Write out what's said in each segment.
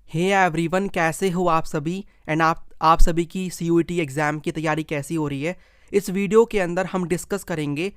Hey everyone, कैसे हो आप सभी। एंड आप सभी की सीयूईटी एग्ज़ाम की तैयारी कैसी हो रही है। इस वीडियो के अंदर हम डिस्कस करेंगे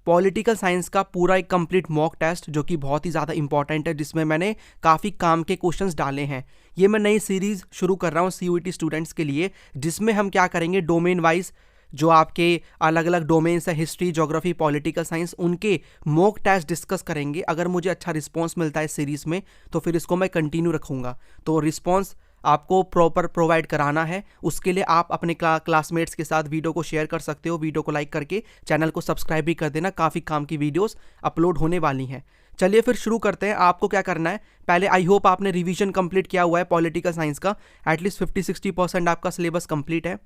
पॉलिटिकल साइंस का पूरा एक कंप्लीट मॉक टेस्ट, जो कि बहुत ही ज़्यादा इंपॉर्टेंट है, जिसमें मैंने काफ़ी काम के क्वेश्चंस डाले हैं। ये मैं नई सीरीज़ शुरू कर रहा हूँ सीयूईटी स्टूडेंट्स के लिए, जिसमें हम क्या करेंगे, डोमेन वाइज जो आपके अलग अलग डोमेन्स है, हिस्ट्री, ज्योग्राफी, पॉलिटिकल साइंस, उनके मॉक टेस्ट डिस्कस करेंगे। अगर मुझे अच्छा रिस्पॉन्स मिलता है इस सीरीज़ में तो फिर इसको मैं कंटिन्यू रखूँगा। तो रिस्पॉन्स आपको प्रॉपर प्रोवाइड कराना है, उसके लिए आप अपने क्लासमेट्स के साथ वीडियो को शेयर कर सकते हो। वीडियो को लाइक करके चैनल को सब्सक्राइब भी कर देना, काफ़ी काम की वीडियोस अपलोड होने वाली हैं। चलिए फिर शुरू करते हैं। आपको क्या करना है, पहले आई होप आपने रिवीजन कंप्लीट किया हुआ है पॉलिटिकल साइंस का, एटलीस्ट 50-60% आपका सिलेबस कंप्लीट है।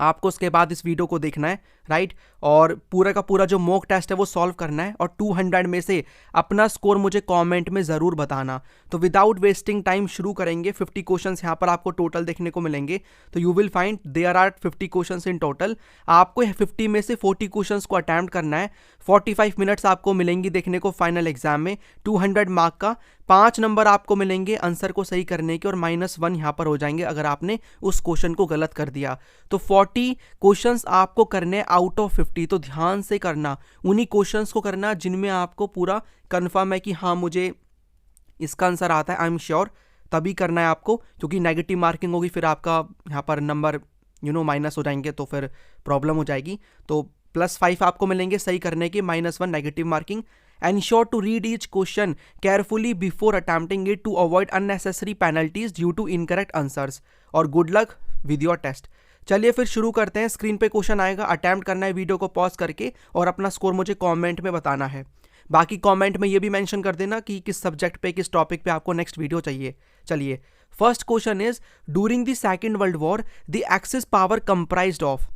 आपको उसके बाद इस वीडियो को देखना है, राइट, और पूरा का पूरा जो मॉक टेस्ट है वो सॉल्व करना है, और 200 में से अपना स्कोर मुझे कमेंट में ज़रूर बताना। तो विदाउट वेस्टिंग टाइम शुरू करेंगे। 50 क्वेश्चंस यहाँ पर आपको टोटल देखने को मिलेंगे। तो you will find there are 50 questions in total. आपको 50 में से 40 क्वेश्चंस को अटैम्प्ट करना है। 45 मिनट्स आपको मिलेंगी देखने को फाइनल एग्जाम में। 200 मार्क का 5 नंबर आपको मिलेंगे आंसर को सही करने के, और -1 यहाँ पर हो जाएंगे अगर आपने उस क्वेश्चन को गलत कर दिया। तो 40 क्वेश्चंस आपको करने आउट ऑफ 50। तो ध्यान से करना, उन्हीं क्वेश्चंस को करना जिनमें आपको पूरा कंफर्म है कि हाँ मुझे इसका आंसर आता है, आई एम श्योर, तभी करना है आपको, क्योंकि नेगेटिव मार्किंग होगी फिर आपका यहाँ पर नंबर माइनस हो जाएंगे, तो फिर प्रॉब्लम हो जाएगी। तो +5 आपको मिलेंगे सही करने के, -1 negative marking. Ensure to read each question carefully before attempting it to avoid unnecessary penalties due to incorrect answers. और good luck with your test. चलिए फिर शुरू करते हैं। स्क्रीन पे क्वेश्चन आएगा, अटेम्प्ट करना है वीडियो को पॉज करके, और अपना स्कोर मुझे कमेंट में बताना है। बाकी कमेंट में ये भी मेंशन कर देना कि किस सब्जेक्ट पे, किस टॉपिक पे आपको नेक्स्ट वीडियो चाहिए। चलिए, first question is, during the second world war the axis power comprised of.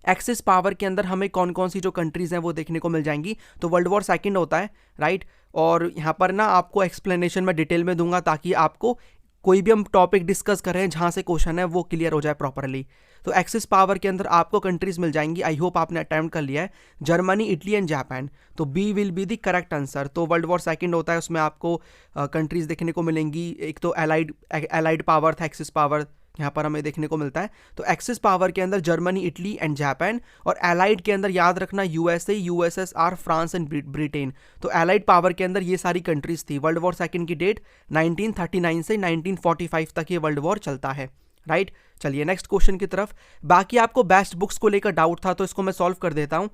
Axis power के अंदर हमें कौन कौन सी जो कंट्रीज हैं वो देखने को मिल जाएंगी। तो वर्ल्ड वॉर सेकंड होता है, राइट, और यहाँ पर ना आपको एक्सप्लेनेशन में डिटेल में दूंगा, ताकि आपको कोई भी हम टॉपिक डिस्कस कर रहे हैं जहाँ से क्वेश्चन है वो क्लियर हो जाए प्रॉपरली। तो एक्सिस पावर के अंदर आपको कंट्रीज मिल जाएंगी। आई होप आपने अटेम्प्ट कर लिया है, जर्मनी, इटली एंड जापान। तो B will be the correct answer. तो वर्ल्ड वॉर सेकंड होता है, उसमें आपको कंट्रीज देखने को मिलेंगी। एक तो एलाइड पावर था, एक्सिस पावर यहाँ पर हमें देखने को मिलता है। तो एक्सिस पावर के अंदर जर्मनी, इटली एंड जापान, और एलाइड के अंदर याद रखना USA, USSR, France and Britain. तो एलाइड पावर के अंदर ये सारी कंट्रीज थी। वर्ल्ड वॉर सेकंड की डेट 1939 से 1945 तक ये वर्ल्ड वॉर चलता है, राइट। चलिए नेक्स्ट क्वेश्चन की तरफ। बाकी आपको बेस्ट बुक्स को लेकर डाउट था, तो इसको मैं सॉल्व कर देता हूँ।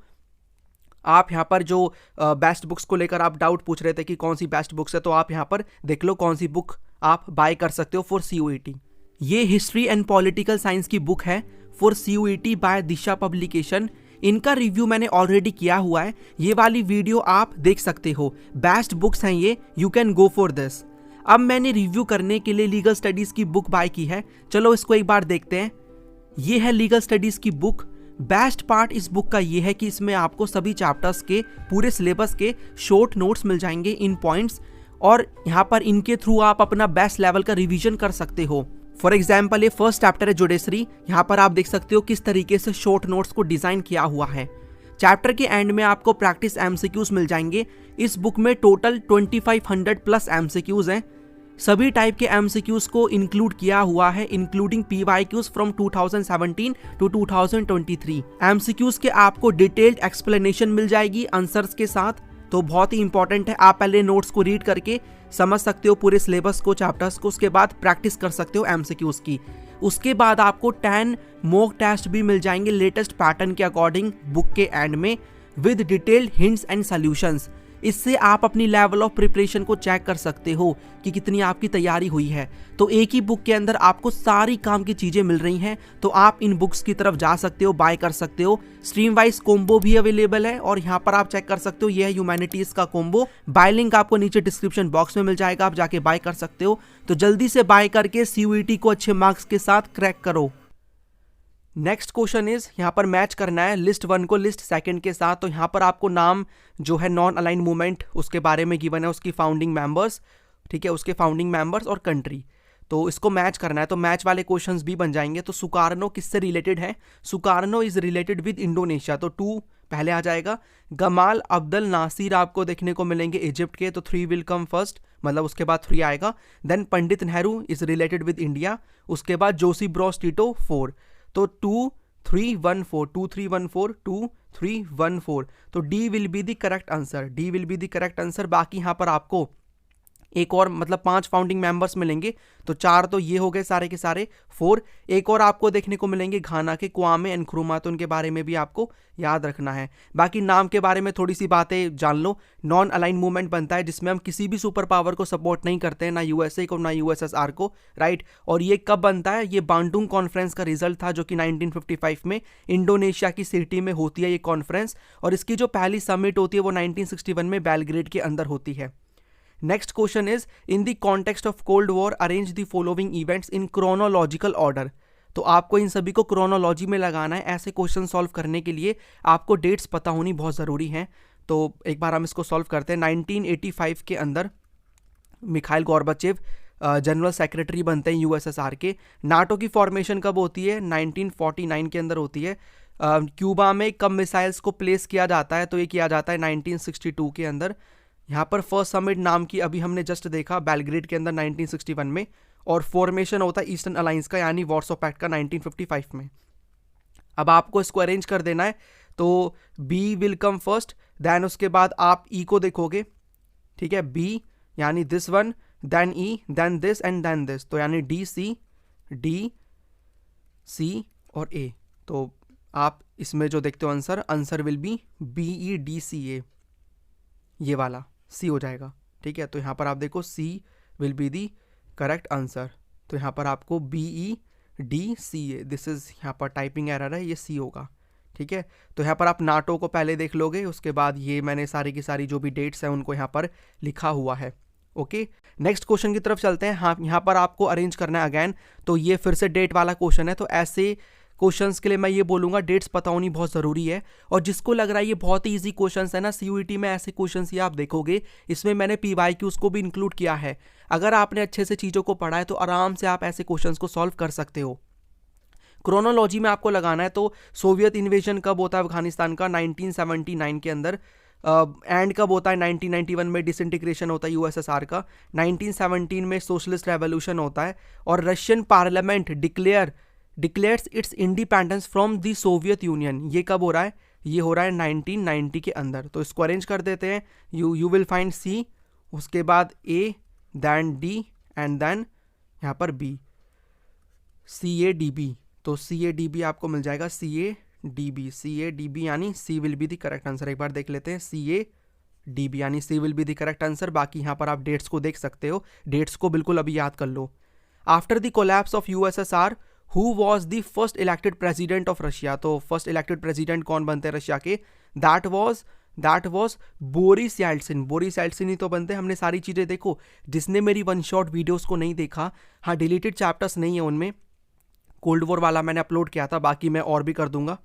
आप यहाँ पर जो बेस्ट बुक्स को लेकर आप डाउट पूछ रहे थे कि कौन सी बेस्ट बुक्स है, तो आप यहाँ पर देख लो कौन सी बुक आप बाय कर सकते हो फॉर सीयूईटी। ये हिस्ट्री एंड पॉलिटिकल साइंस की बुक है for CUET by Disha publication. इनका रिव्यू मैंने ऑलरेडी किया हुआ है, ये वाली वीडियो आप देख सकते हो। बेस्ट बुक्स हैं ये, you can go for this. अब मैंने रिव्यू करने के लिए लीगल स्टडीज की बुक बाय की है, चलो इसको एक बार देखते हैं। ये है लीगल स्टडीज की बुक। बेस्ट पार्ट इस बुक का ये है कि इसमें आपको सभी चैप्टर्स के पूरे सिलेबस के शॉर्ट नोट्स मिल जाएंगे इन पॉइंट्स, और यहाँ पर इनके थ्रू आप अपना बेस्ट लेवल का रिवीजन कर सकते हो। फॉर एग्जाम्पल, ये फर्स्ट चैप्टर है जुडिशरी। यहाँ पर आप देख सकते हो किस तरीके से शॉर्ट नोट्स को डिजाइन किया हुआ है। चैप्टर के एंड में आपको प्रैक्टिस एमसीक्यूज मिल जाएंगे। इस बुक में टोटल 2500 प्लस एमसीक्यूज हैं। सभी टाइप के एमसीक्यूज को इंक्लूड किया हुआ है, including PYQs from 2017 to 2023। MCQs के आपको डिटेल्ड एक्सप्लेनेशन मिल जाएगी आंसर्स के साथ। तो बहुत ही इंपॉर्टेंट है, आप पहले नोट्स को रीड करके समझ सकते हो पूरे सिलेबस को, चैप्टर्स को, उसके बाद प्रैक्टिस कर सकते हो एमसीक्यूज की। उसके बाद आपको 10 मॉक टेस्ट भी मिल जाएंगे लेटेस्ट पैटर्न के अकॉर्डिंग बुक के एंड में, with detailed hints and solutions. इससे आप अपनी लेवल ऑफ प्रिपरेशन को चेक कर सकते हो कि कितनी आपकी तैयारी हुई है। तो एक ही बुक के अंदर आपको सारी काम की चीजें मिल रही हैं, तो आप इन बुक्स की तरफ जा सकते हो, बाय कर सकते हो। स्ट्रीम वाइज कॉम्बो भी अवेलेबल है, और यहाँ पर आप चेक कर सकते हो, यह है ह्यूमैनिटीज का कॉम्बो। बाय लिंक आपको नीचे डिस्क्रिप्शन बॉक्स में मिल जाएगा, आप जाके बाय कर सकते हो। तो जल्दी से बाय करके सीयूईटी को अच्छे मार्क्स के साथ क्रैक करो। नेक्स्ट क्वेश्चन इज, यहाँ पर मैच करना है लिस्ट 1 को लिस्ट सेकंड के साथ। तो यहाँ पर आपको नाम जो है नॉन अलाइन मूवमेंट उसके बारे में गिवन है, उसकी फाउंडिंग मेंबर्स, ठीक है, उसके फाउंडिंग मेंबर्स और कंट्री। तो इसको मैच करना है, तो मैच वाले क्वेश्चंस भी बन जाएंगे। तो सुकार्नो किससे रिलेटेड है? Sukarno is related with Indonesia. तो 2 पहले आ जाएगा। गमाल अब्दुल नासिर आपको देखने को मिलेंगे इजिप्ट के, तो 3 विल कम फर्स्ट, मतलब उसके बाद 3 आएगा। Then Pandit Nehru is related with India, उसके बाद जोसी ब्रॉस टीटो 4, तो 2 3 1 4, 2 3 1 4, 2 3 1 4, तो D will be the correct answer, D will be the correct answer. बाकी यहाँ पर आपको एक और मतलब 5 फाउंडिंग मेंबर्स मिलेंगे, तो 4 तो ये हो गए सारे के सारे, 4 एक और आपको देखने को मिलेंगे घाना के क्वामे एनक्रुमा, तो उनके बारे में भी आपको याद रखना है। बाकी नाम के बारे में थोड़ी सी बातें जान लो। नॉन अलाइन मूवमेंट बनता है जिसमें हम किसी भी सुपर पावर को सपोर्ट नहीं करते हैं, ना यूएसए को ना यूएसएसआर को, राइट। और ये कब बनता है, ये बांडुंग कॉन्फ्रेंस का रिजल्ट था जो कि 1955 में इंडोनेशिया की सिटी में होती है ये कॉन्फ्रेंस, और इसकी जो पहली समिट होती है वो 1961 में बेलग्रेड के अंदर होती है। Next question is in the context of cold war arrange the following events in chronological order, तो आपको इन सभी को क्रोनोलॉजी में लगाना है। ऐसे क्वेश्चन सॉल्व करने के लिए आपको डेट्स पता होनी बहुत ज़रूरी है, तो एक बार हम इसको सॉल्व करते हैं। 1985 के अंदर मिखाइल गॉर्बाचेव जनरल सेक्रेटरी बनते हैं यूएसएसआर के। नाटो की फॉर्मेशन कब होती है, 1949 के अंदर होती है। क्यूबा में कब मिसाइल्स को प्लेस किया जाता है, तो ये किया जाता है 1962 के अंदर। यहाँ पर फर्स्ट समिट नाम की अभी हमने जस्ट देखा बेलग्रेड के अंदर 1961 में, और फॉर्मेशन होता है ईस्टर्न अलायंस का यानी वार्सो पैक्ट का 1955 में। अब आपको इसको अरेंज कर देना है, तो B will come first, then उसके बाद आप ई को देखोगे, ठीक है, बी यानी this one, then E, then this and then this, तो यानी डी सी और ए। तो आप इसमें जो देखते हो आंसर विल बी BEDCA, ये वाला सी हो जाएगा, ठीक है। तो यहाँ पर आप देखो C will be the correct answer, तो यहाँ पर आपको BEDCA, दिस इज यहाँ पर टाइपिंग एरर है, ये सी होगा, ठीक है। तो यहाँ पर आप नाटो को पहले देख लोगे, उसके बाद ये मैंने सारी की सारी जो भी डेट्स हैं उनको यहाँ पर लिखा हुआ है। ओके, नेक्स्ट क्वेश्चन की तरफ चलते हैं। हाँ, यहाँ पर आपको अरेंज करना है अगेन, तो ये फिर से डेट वाला क्वेश्चन है, तो ऐसे क्वेश्चंस के लिए मैं ये बोलूँगा डेट्स पता होनी बहुत ज़रूरी है। और जिसको लग रहा है ये बहुत ही ईजी क्वेश्चंस है ना, सीयूईटी में ऐसे क्वेश्चंस ही आप देखोगे, इसमें मैंने PYQs को भी इंक्लूड किया है। अगर आपने अच्छे से चीज़ों को पढ़ा है तो आराम से आप ऐसे क्वेश्चंस को सॉल्व कर सकते हो। क्रोनोलॉजी में आपको लगाना है, तो सोवियत इन्वेजन कब होता है अफगानिस्तान का, 1979 के अंदर। एंड कब होता है, 1991 में डिसइंटीग्रेशन होता है यूएसएसआर का। 1917 में सोशलिस्ट रेवोल्यूशन होता है, और Russian parliament declares it's independence from the Soviet union, ये कब हो रहा है, ये हो रहा है 1990 के अंदर। तो इसको अरेंज कर देते हैं, यू विल फाइंड सी, उसके बाद ए, देन डी एंड देन यहाँ पर बी, CADB, तो CADB आपको मिल जाएगा, CADB यानी C will be the correct answer. एक बार देख लेते हैं, CADB यानी C will be the correct answer. बाकी यहाँ पर आप डेट्स को देख सकते हो, डेट्स को बिल्कुल अभी याद कर लो। After the collapse of USSR who was the first elected president of Russia, तो फर्स्ट इलेक्टेड प्रेसिडेंट कौन बनते हैं रशिया के, that was Boris Yeltsin. Boris Yeltsin ही तो बनते हैं। हमने सारी चीज़ें देखो, जिसने मेरी वन शॉट वीडियोस को नहीं देखा, हाँ डिलीटेड चैप्टर्स नहीं है उनमें, कोल्ड वॉर वाला मैंने अपलोड किया था, बाकी मैं और भी कर दूंगा,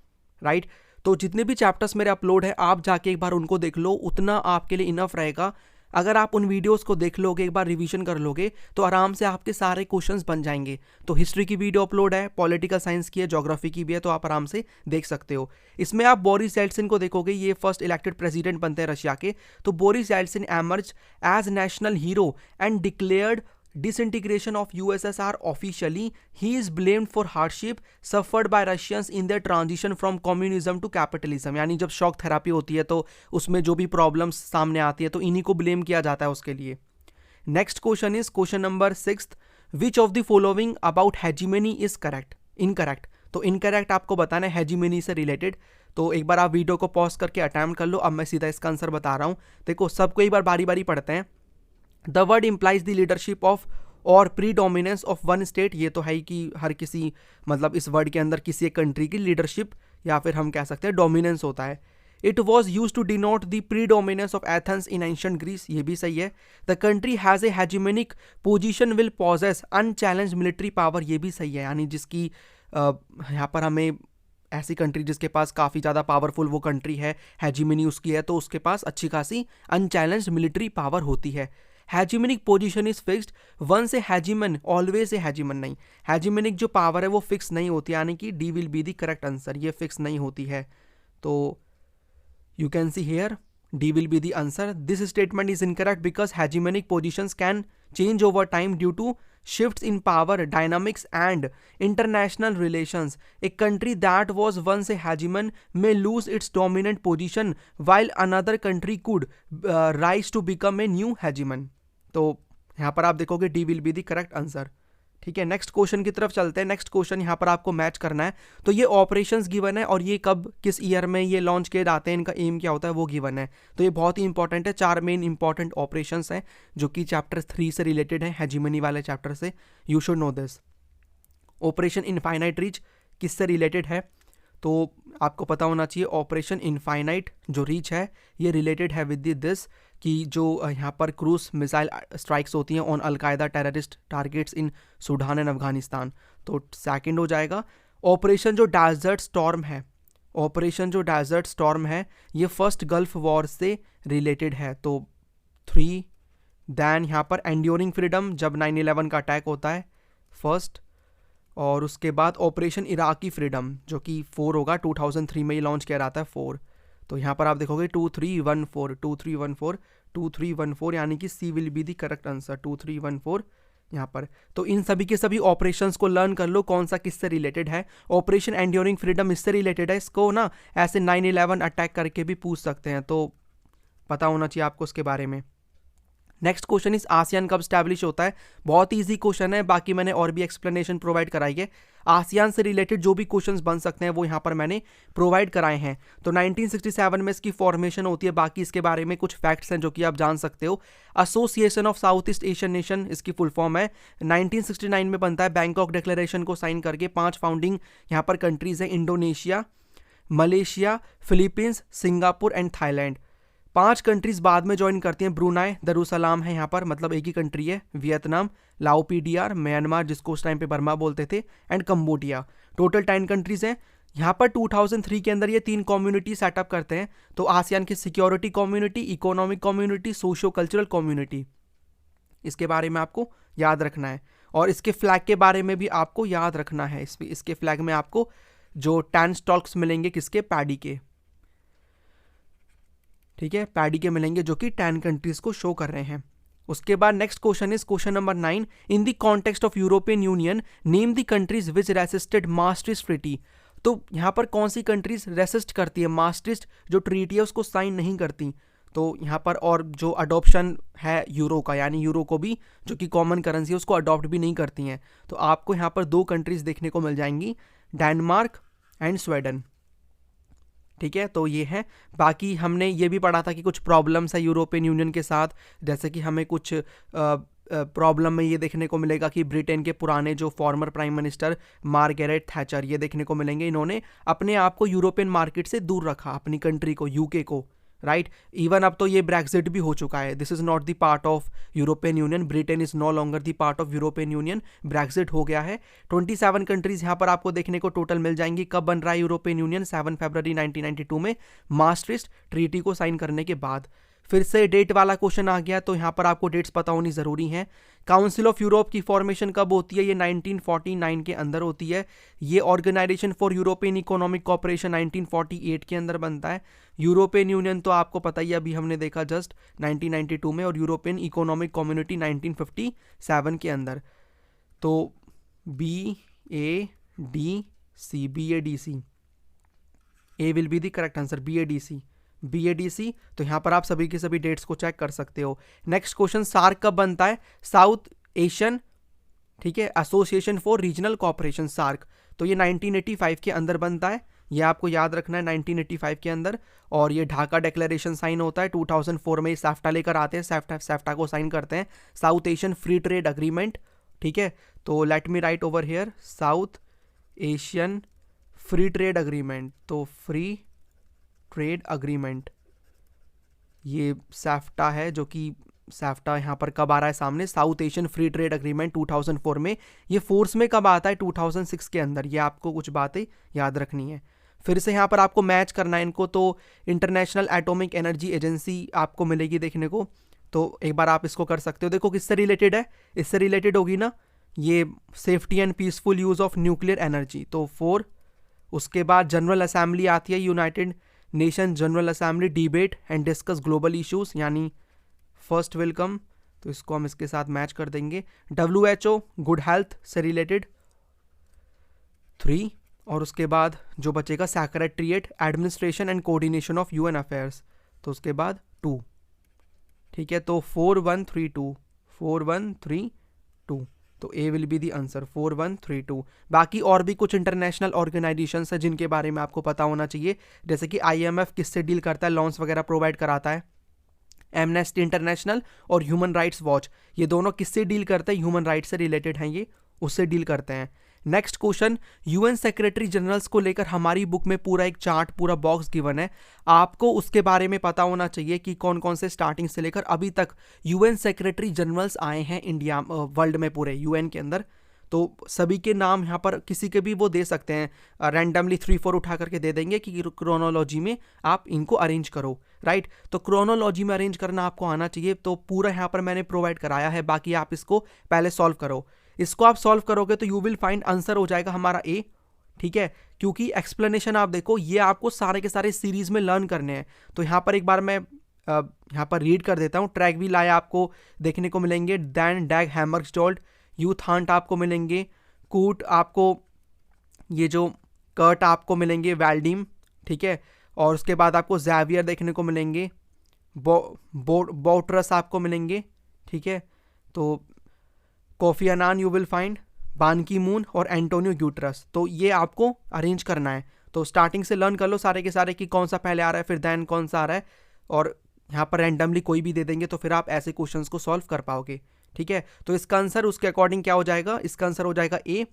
राइट। तो जितने भी चैप्टर्स मेरे अपलोड है आप जाके एक बार उनको देख लो, उतना आपके लिए इनफ रहेगा। अगर आप उन वीडियोस को देख लोगे, एक बार रिवीजन कर लोगे, तो आराम से आपके सारे क्वेश्चंस बन जाएंगे। तो हिस्ट्री की वीडियो अपलोड है, पॉलिटिकल साइंस की है, ज्योग्राफी की भी है, तो आप आराम से देख सकते हो। इसमें आप बोरिस येल्टसिन को देखोगे, ये फर्स्ट इलेक्टेड प्रेसिडेंट बनते हैं रशिया के। तो Boris Yeltsin emerge as national hero and declared disintegration of USSR officially. He is blamed for hardship suffered by Russians in their transition from communism to capitalism. यानी जब shock therapy होती है तो उसमें जो भी प्रॉब्लम्स सामने आती है तो इन्हीं को ब्लेम किया जाता है उसके लिए। Next question is question number 6, which of the following about hegemony is correct, incorrect. तो इनकरेक्ट आपको बताना है हेजिमनी से रिलेटेड। तो एक बार आप वीडियो को पॉज करके अटेम्प्ट कर लो। अब मैं सीधा इसका आंसर बता रहा हूँ। देखो, सबको एक बार बारी बारी पढ़ते हैं। The word implies the leadership of और प्रीडोमिनेंस ऑफ वन स्टेट, ये तो है ही कि हर किसी मतलब इस वर्ड के अंदर किसी एक कंट्री की लीडरशिप या फिर हम कह सकते हैं डोमिनेंस होता है। It was use to denote the predominance of Athens in ancient Greece, ये भी सही है। The country has a hegemonic position will possess unchallenged military power, ये भी सही है। यानी जिसकी यहाँ पर हमें ऐसी कंट्री जिसके पास काफ़ी ज़्यादा पावरफुल वो कंट्री है, हेजिमनी उसकी है, तो उसके पास अच्छी खासी अनचैलेंज्ड मिलिट्री पावर होती है। हेजिमनिक पोजीशन इज फिक्स्ड, वन से हेजिमन ऑलवेज ए हेजिमन नहीं, हेजिमनिक जो पावर है वो फिक्स नहीं होती, यानी कि D will be the correct answer, ये फिक्स नहीं होती है। तो You can see here D will be the answer. This statement is incorrect because hegemonic positions can change over time due to shifts in power dynamics and international relations. A country that was once a hegemon may lose its dominant position while another country could rise to become a new hegemon. तो यहाँ पर आप देखोगे D will be the correct answer. ठीक है, next question की तरफ चलते हैं. नेक्स्ट क्वेश्चन यहाँ पर आपको मैच करना है. तो ये ऑपरेशंस गिवन है और ये कब किस ईयर में ये लॉन्च किए जाते हैं, इनका एम क्या होता है वो गिवन है. तो ये बहुत ही इंपॉर्टेंट है. 4 मेन इंपॉर्टेंट ऑपरेशंस हैं जो कि चैप्टर 3 से रिलेटेड है, हेजिमनी वाले चैप्टर से. You should know this. Operation infinite reach किससे रिलेटेड है, तो आपको पता होना चाहिए. ऑपरेशन इनफाइनाइट जो रीच है ये रिलेटेड है विद दिस कि जो यहाँ पर क्रूज मिसाइल स्ट्राइक्स होती हैं on al Qaeda terrorist targets in Sudan and Afghanistan. तो सेकंड हो जाएगा. ऑपरेशन जो डेजर्ट स्टॉर्म है, ऑपरेशन जो डेजर्ट स्टॉर्म है ये फर्स्ट गल्फ वॉर से रिलेटेड है. तो 3. दैन यहाँ पर एंड्योरिंग फ्रीडम जब 9/11 का अटैक होता है फर्स्ट. और उसके बाद ऑपरेशन इराकी फ्रीडम जो कि 4 होगा, 2003 में ये लॉन्च किया जाता है 4. तो यहाँ पर आप देखोगे 2314 2314 2314 यानी कि C will be the correct answer 2314 यहाँ पर. तो इन सभी के सभी ऑपरेशंस को लर्न कर लो कौन सा किससे रिलेटेड है. ऑपरेशन एंड्योरिंग फ्रीडम इससे रिलेटेड है. इसको ना ऐसे 9/11 अटैक करके भी पूछ सकते हैं, तो पता होना चाहिए आपको उसके बारे में. नेक्स्ट क्वेश्चन इस आसियान कब स्टैब्लिश होता है. बहुत ईजी क्वेश्चन है, बाकी मैंने और भी एक्सप्लेनेशन प्रोवाइड कराई है. आसियान से रिलेटेड जो भी क्वेश्चंस बन सकते हैं वो यहाँ पर मैंने प्रोवाइड कराए हैं. तो 1967 में इसकी फॉर्मेशन होती है. बाकी इसके बारे में कुछ फैक्ट्स हैं जो कि आप जान सकते हो. Association of south east Asian nation इसकी फुल फॉर्म है. 1969 में बनता है. बैंकॉक डिक्लेरेशन को साइन करके 5 फाउंडिंग यहाँ पर कंट्रीज हैं, Indonesia, Malaysia, Philippines, Singapore and Thailand. 5 countries बाद में ज्वाइन करती हैं. ब्रुनाई, दरुसलाम है यहाँ पर, मतलब एक ही कंट्री है. वियतनाम, लाओ PDR, म्यांमार जिसको उस टाइम पे बर्मा बोलते थे, एंड कंबोडिया. टोटल 10 कंट्रीज हैं. यहाँ पर 2003 के अंदर ये 3 कम्युनिटी सेटअप करते हैं. तो आसियान की security community, economic community, socio cultural community, इसके बारे में आपको याद रखना है. और इसके फ्लैग के बारे में भी आपको याद रखना है. इसके फ्लैग में आपको जो 10 स्टॉक्स मिलेंगे किसके, पैडी के. ठीक है, पैडी के मिलेंगे जो कि 10 कंट्रीज को शो कर रहे हैं. उसके बाद next question is question number 9. In the context of European union name the countries which resisted maastricht treaty. तो यहाँ पर कौन सी कंट्रीज रेसिस्ट करती है, maastricht जो ट्रीटी है उसको साइन नहीं करती. तो यहाँ पर और जो अडॉप्शन है यूरो का, यानी यूरो को भी जो कि कॉमन करेंसी है उसको अडॉप्ट भी नहीं करती हैं. तो आपको यहाँ पर 2 कंट्रीज देखने को मिल जाएंगी, डेनमार्क एंड स्वीडन. ठीक है, तो ये है. बाकी हमने ये भी पढ़ा था कि कुछ प्रॉब्लम्स है यूरोपियन यूनियन के साथ, जैसे कि हमें कुछ प्रॉब्लम में ये देखने को मिलेगा कि ब्रिटेन के पुराने जो former prime minister Margaret Thatcher ये देखने को मिलेंगे, इन्होंने अपने आप को यूरोपियन मार्केट से दूर रखा, अपनी कंट्री को, यूके को. राइट, इवन अब तो ये ब्रेक्जिट भी हो चुका है. This is not the part of European Union. Britain is no longer the part of European Union. Brexit हो गया है. 27 कंट्रीज यहाँ पर आपको देखने को टोटल मिल जाएंगी. कब बन रहा है यूरोपियन यूनियन, 7 फरवरी 1992 में maastricht ट्रीटी को साइन करने के बाद. फिर से डेट वाला क्वेश्चन आ गया, तो यहाँ पर आपको डेट्स पता होनी ज़रूरी हैं. काउंसिल ऑफ यूरोप की फॉर्मेशन कब होती है, ये 1949 के अंदर होती है. ये organisation for European economic cooperation 1948 के अंदर बनता है. यूरोपियन यूनियन तो आपको पता ही, अभी हमने देखा जस्ट 1992 में, और यूरोपियन इकोनॉमिक कम्युनिटी 1957 के अंदर. तो BADC, BADC, A will be the correct answer, BADC. तो यहाँ पर आप सभी के सभी डेट्स को चेक कर सकते हो. नेक्स्ट क्वेश्चन, सार्क कब बनता है, साउथ एशियन, ठीक है, association for regional cooperation, SAARC. तो ये 1985 के अंदर बनता है, ये आपको याद रखना है, 1985 के अंदर. और ये ढाका डिक्लेरेशन साइन होता है 2004 में. सैफ्टा लेकर आते हैं, सैफ्टा को साइन करते हैं, south Asian free trade agreement. ठीक है, तो let me right over here, south Asian free trade agreement. तो फ्री ट्रेड अग्रीमेंट ये सैफ्टा है, जो कि सैफ्टा यहाँ पर कब आ रहा है सामने, south Asian free trade agreement 2004 में. ये फोर्स में कब आता है, 2006 के अंदर. ये आपको कुछ बातें याद रखनी है. फिर से यहाँ पर आपको मैच करना है इनको. तो इंटरनेशनल एटॉमिक एनर्जी एजेंसी आपको मिलेगी देखने को, तो एक बार आप इसको कर सकते हो. देखो किससे रिलेटेड है, इससे रिलेटेड होगी ना ये, safety and peaceful use of nuclear energy, तो 4. उसके बाद जनरल असेंबली आती है United nation general assembly debate and discuss global issues, यानी फर्स्ट विल कम, तो इसको हम इसके साथ मैच कर देंगे। WHO गुड हेल्थ से रिलेटेड 3, और उसके बाद जो बचेगा secretariat administration and coordination of UN affairs, तो उसके बाद 2। ठीक है, तो 4132 4132, तो A will be the answer 4132। बाकी और भी कुछ इंटरनेशनल ऑर्गेनाइजेशंस है जिनके बारे में आपको पता होना चाहिए, जैसे कि IMF किससे डील करता है, लोन्स वगैरह प्रोवाइड कराता है। एमनेस्टी इंटरनेशनल और ह्यूमन राइट्स वॉच, ये दोनों किससे डील करते हैं, ह्यूमन राइट्स से रिलेटेड हैं, ये उससे डील करते हैं। Next question, UN secretary generals को लेकर हमारी बुक में पूरा एक चार्ट, पूरा बॉक्स गिवन है, आपको उसके बारे में पता होना चाहिए कि कौन कौन से स्टार्टिंग से लेकर अभी तक UN सेक्रेटरी जनरल्स आए हैं इंडिया वर्ल्ड में पूरे UN के अंदर। तो सभी के नाम यहाँ पर किसी के भी वो दे सकते हैं, रैंडमली 3-4 उठा करके दे देंगे कि क्रोनोलॉजी में आप इनको अरेंज करो, राइट। तो क्रोनोलॉजी में अरेंज करना आपको आना चाहिए, तो पूरा यहाँ पर मैंने प्रोवाइड कराया है, बाकी आप इसको पहले सॉल्व करो। इसको आप सॉल्व करोगे तो यू विल फाइंड आंसर हो जाएगा हमारा ए, ठीक है, क्योंकि एक्सप्लेनेशन आप देखो ये आपको सारे के सारे सीरीज में लर्न करने हैं। तो यहाँ पर एक बार मैं यहाँ पर रीड कर देता हूँ। ट्रैक व्हील आया आपको देखने को मिलेंगे, दैन डैग हैमर्सडोल्ड, यूथ हंट आपको मिलेंगे, कूट आपको, ये जो कर्ट आपको मिलेंगे, वैल्डीम, ठीक है, और उसके बाद आपको ज़ैवियर देखने को मिलेंगे, बोट्रस आपको मिलेंगे, ठीक है, तो कोफी अनान यू विल फाइंड, बान की मून और एंटोनियो ग्यूटरस। तो ये आपको अरेंज करना है, तो स्टार्टिंग से लर्न कर लो सारे के सारे कि कौन सा पहले आ रहा है, फिर दैन कौन सा आ रहा है, और यहाँ पर रैंडमली कोई भी दे देंगे तो फिर आप ऐसे क्वेश्चंस को सॉल्व कर पाओगे, ठीक है। तो इसका आंसर उसके अकॉर्डिंग क्या हो जाएगा, इसका आंसर हो जाएगा ए,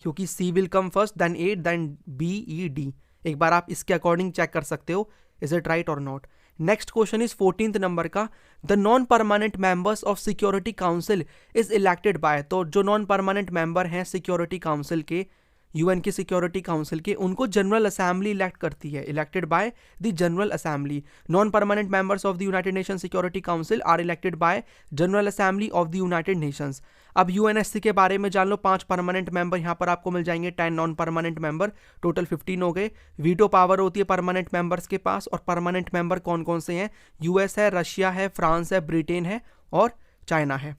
क्योंकि C will come first, then A, then BED। एक बार आप इसके अकॉर्डिंग चेक कर सकते हो इज इट राइट और नॉट। Next question is 14th number का, the non permanent members of security council is elected by. तो जो नॉन परमानेंट मेंबर हैं सिक्योरिटी काउंसिल के, UN की सिक्योरिटी काउंसिल के, उनको जनरल असेंबली इलेक्ट करती है, elected by the general assembly. Non permanent members of the United Nation security council are elected by general assembly of the United Nations. अब UNSC के बारे में जान लो, 5 परमानेंट मेंबर यहाँ पर आपको मिल जाएंगे, 10 नॉन परमानेंट मेंबर, टोटल 15 हो गए। वीटो पावर होती है परमानेंट मेंबर्स के पास, और परमानेंट मेंबर कौन कौन से हैं, US है, रशिया है, फ्रांस है, ब्रिटेन है और चाइना है।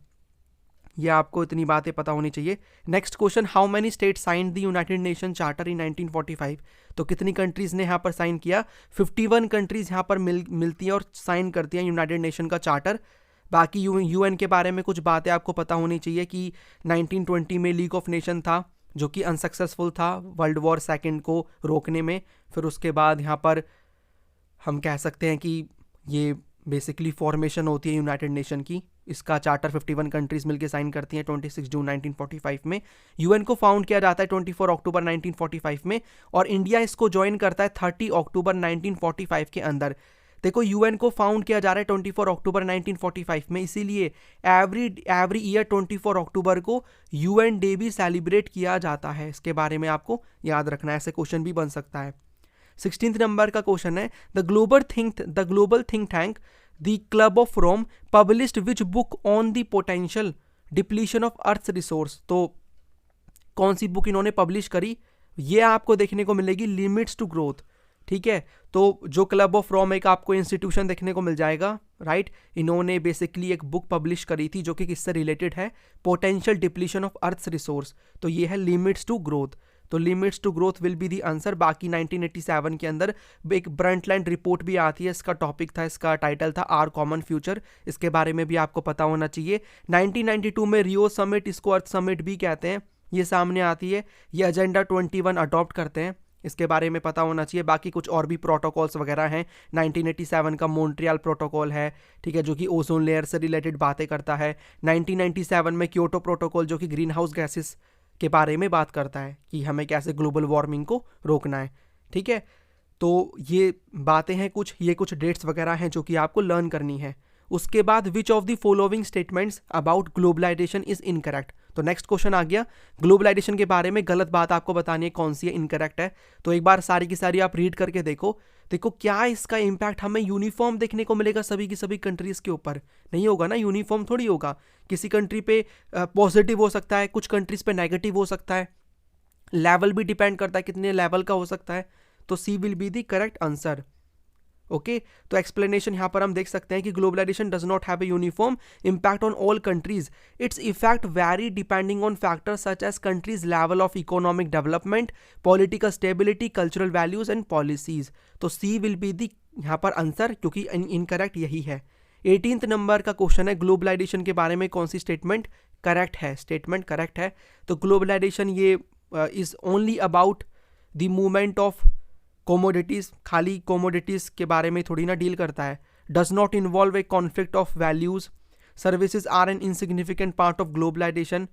ये आपको इतनी बातें पता होनी चाहिए। Next question, how many state signed the United Nation charter in 1945। तो कितनी कंट्रीज ने यहाँ पर साइन किया, 51 कंट्रीज यहाँ पर मिलती हैं और साइन करती हैं यूनाइटेड नेशन का चार्टर। बाकी UN के बारे में कुछ बातें आपको पता होनी चाहिए कि 1920 में लीग ऑफ नेशन था, जो कि अनसक्सेसफुल था वर्ल्ड वॉर सेकेंड को रोकने में। फिर उसके बाद यहाँ पर हम कह सकते हैं कि ये बेसिकली फॉर्मेशन होती है यूनाइटेड नेशन की। इसका चार्टर 51 कंट्रीज मिलकर साइन करती हैं 26 जून 1945 में। UN को फाउंड किया जाता है 24 अक्टूबर 1945 में, और इंडिया इसको ज्वाइन करता है 30 अक्टूबर 1945 के अंदर। देखो UN को फाउंड किया जा रहा है 24 अक्टूबर 1945 में, इसीलिए एवरी ईयर 24 अक्टूबर को UN डे भी सेलिब्रेट किया जाता है। इसके बारे में आपको याद रखना है, ऐसे क्वेश्चन भी बन सकता है। 16th नंबर का क्वेश्चन है, the global think tank the Club of Rome published which book on the potential depletion of earth resource. तो कौन सी बुक इन्होंने पब्लिश करी, ये आपको देखने को मिलेगी, लिमिट्स टू ग्रोथ, ठीक है। तो जो क्लब ऑफ रोम एक आपको इंस्टीट्यूशन देखने को मिल जाएगा, राइट। इन्होंने बेसिकली एक बुक पब्लिश करी थी जो कि किससे रिलेटेड है, potential depletion of earth resource. तो ये है लिमिट्स टू ग्रोथ, तो limits to growth will be the answer. बाकी 1987 के अंदर एक ब्रंटलैंड रिपोर्ट भी आती है, इसका टॉपिक था, इसका टाइटल था आर कॉमन फ्यूचर। इसके बारे में भी आपको पता होना चाहिए। 1992 में रियो समिट, इसको अर्थ समिट भी कहते हैं, ये सामने आती है। ये एजेंडा 21 अडॉप्ट करते हैं, इसके बारे में पता होना चाहिए। बाकी कुछ और भी प्रोटोकॉल्स वगैरह हैं। 1987 का मॉन्ट्रियल प्रोटोकॉल है, ठीक है, जो कि ओजोन लेयर से रिलेटेड बातें करता है। 1997 में क्योटो प्रोटोकॉल, जो कि ग्रीन हाउस गैसेस के बारे में बात करता है कि हमें कैसे ग्लोबल वार्मिंग को रोकना है, ठीक है। तो ये बातें हैं कुछ, ये कुछ डेट्स वगैरह हैं जो कि आपको लर्न करनी है। उसके बाद which of the following statements about globalisation is incorrect. तो नेक्स्ट क्वेश्चन आ गया, ग्लोबलाइजेशन के बारे में गलत बात आपको बतानी है, कौन सी है, इनकरेक्ट है। तो एक बार सारी की सारी आप रीड करके देखो क्या इसका इम्पैक्ट हमें यूनिफॉर्म देखने को मिलेगा सभी की सभी कंट्रीज के ऊपर, नहीं होगा ना, यूनिफॉर्म थोड़ी होगा। किसी कंट्री पे पॉजिटिव हो सकता है, कुछ कंट्रीज पे नेगेटिव हो सकता है, लेवल भी डिपेंड करता है कितने लेवल का हो सकता है। तो C will be the correct answer. Okay तो एक्सप्लेनेशन यहाँ पर हम देख सकते हैं कि globalisation does not have a uniform impact on all countries, its effect vary depending on factors such as countries level of economic development, political stability, cultural values and policies. तो C will be दी यहाँ पर answer, क्योंकि incorrect यही है। 18th number का question है globalisation के बारे में कौन सी स्टेटमेंट करेक्ट है? स्टेटमेंट करेक्ट है तो ग्लोबलाइजेशन ये is only about the movement of commodities, खाली कोमोडिटीज के बारे में थोड़ी ना डील करता है। Does not involve a conflict of values, services are an insignificant part of globalisation,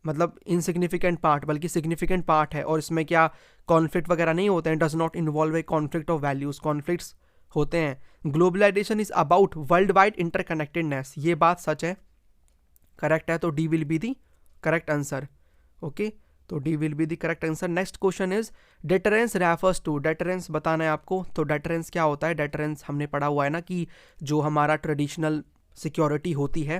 मतलब इनसिग्निफिकेंट पार्ट बल्कि सिग्निफिकेंट पार्ट है, और इसमें क्या कॉन्फ्लिक्ट वगैरह नहीं होते हैं। Does not involve a conflict of values, conflicts होते हैं। Globalisation is about world wide interconnectedness, ये बात सच है, करेक्ट है, तो D will be the correct answer. Okay तो D will be the correct answer. Next question is deterrence refers to, deterrence बताना है आपको। तो डेटरेंस क्या होता है? डेटरेंस हमने पढ़ा हुआ है ना कि जो हमारा ट्रेडिशनल सिक्योरिटी होती है,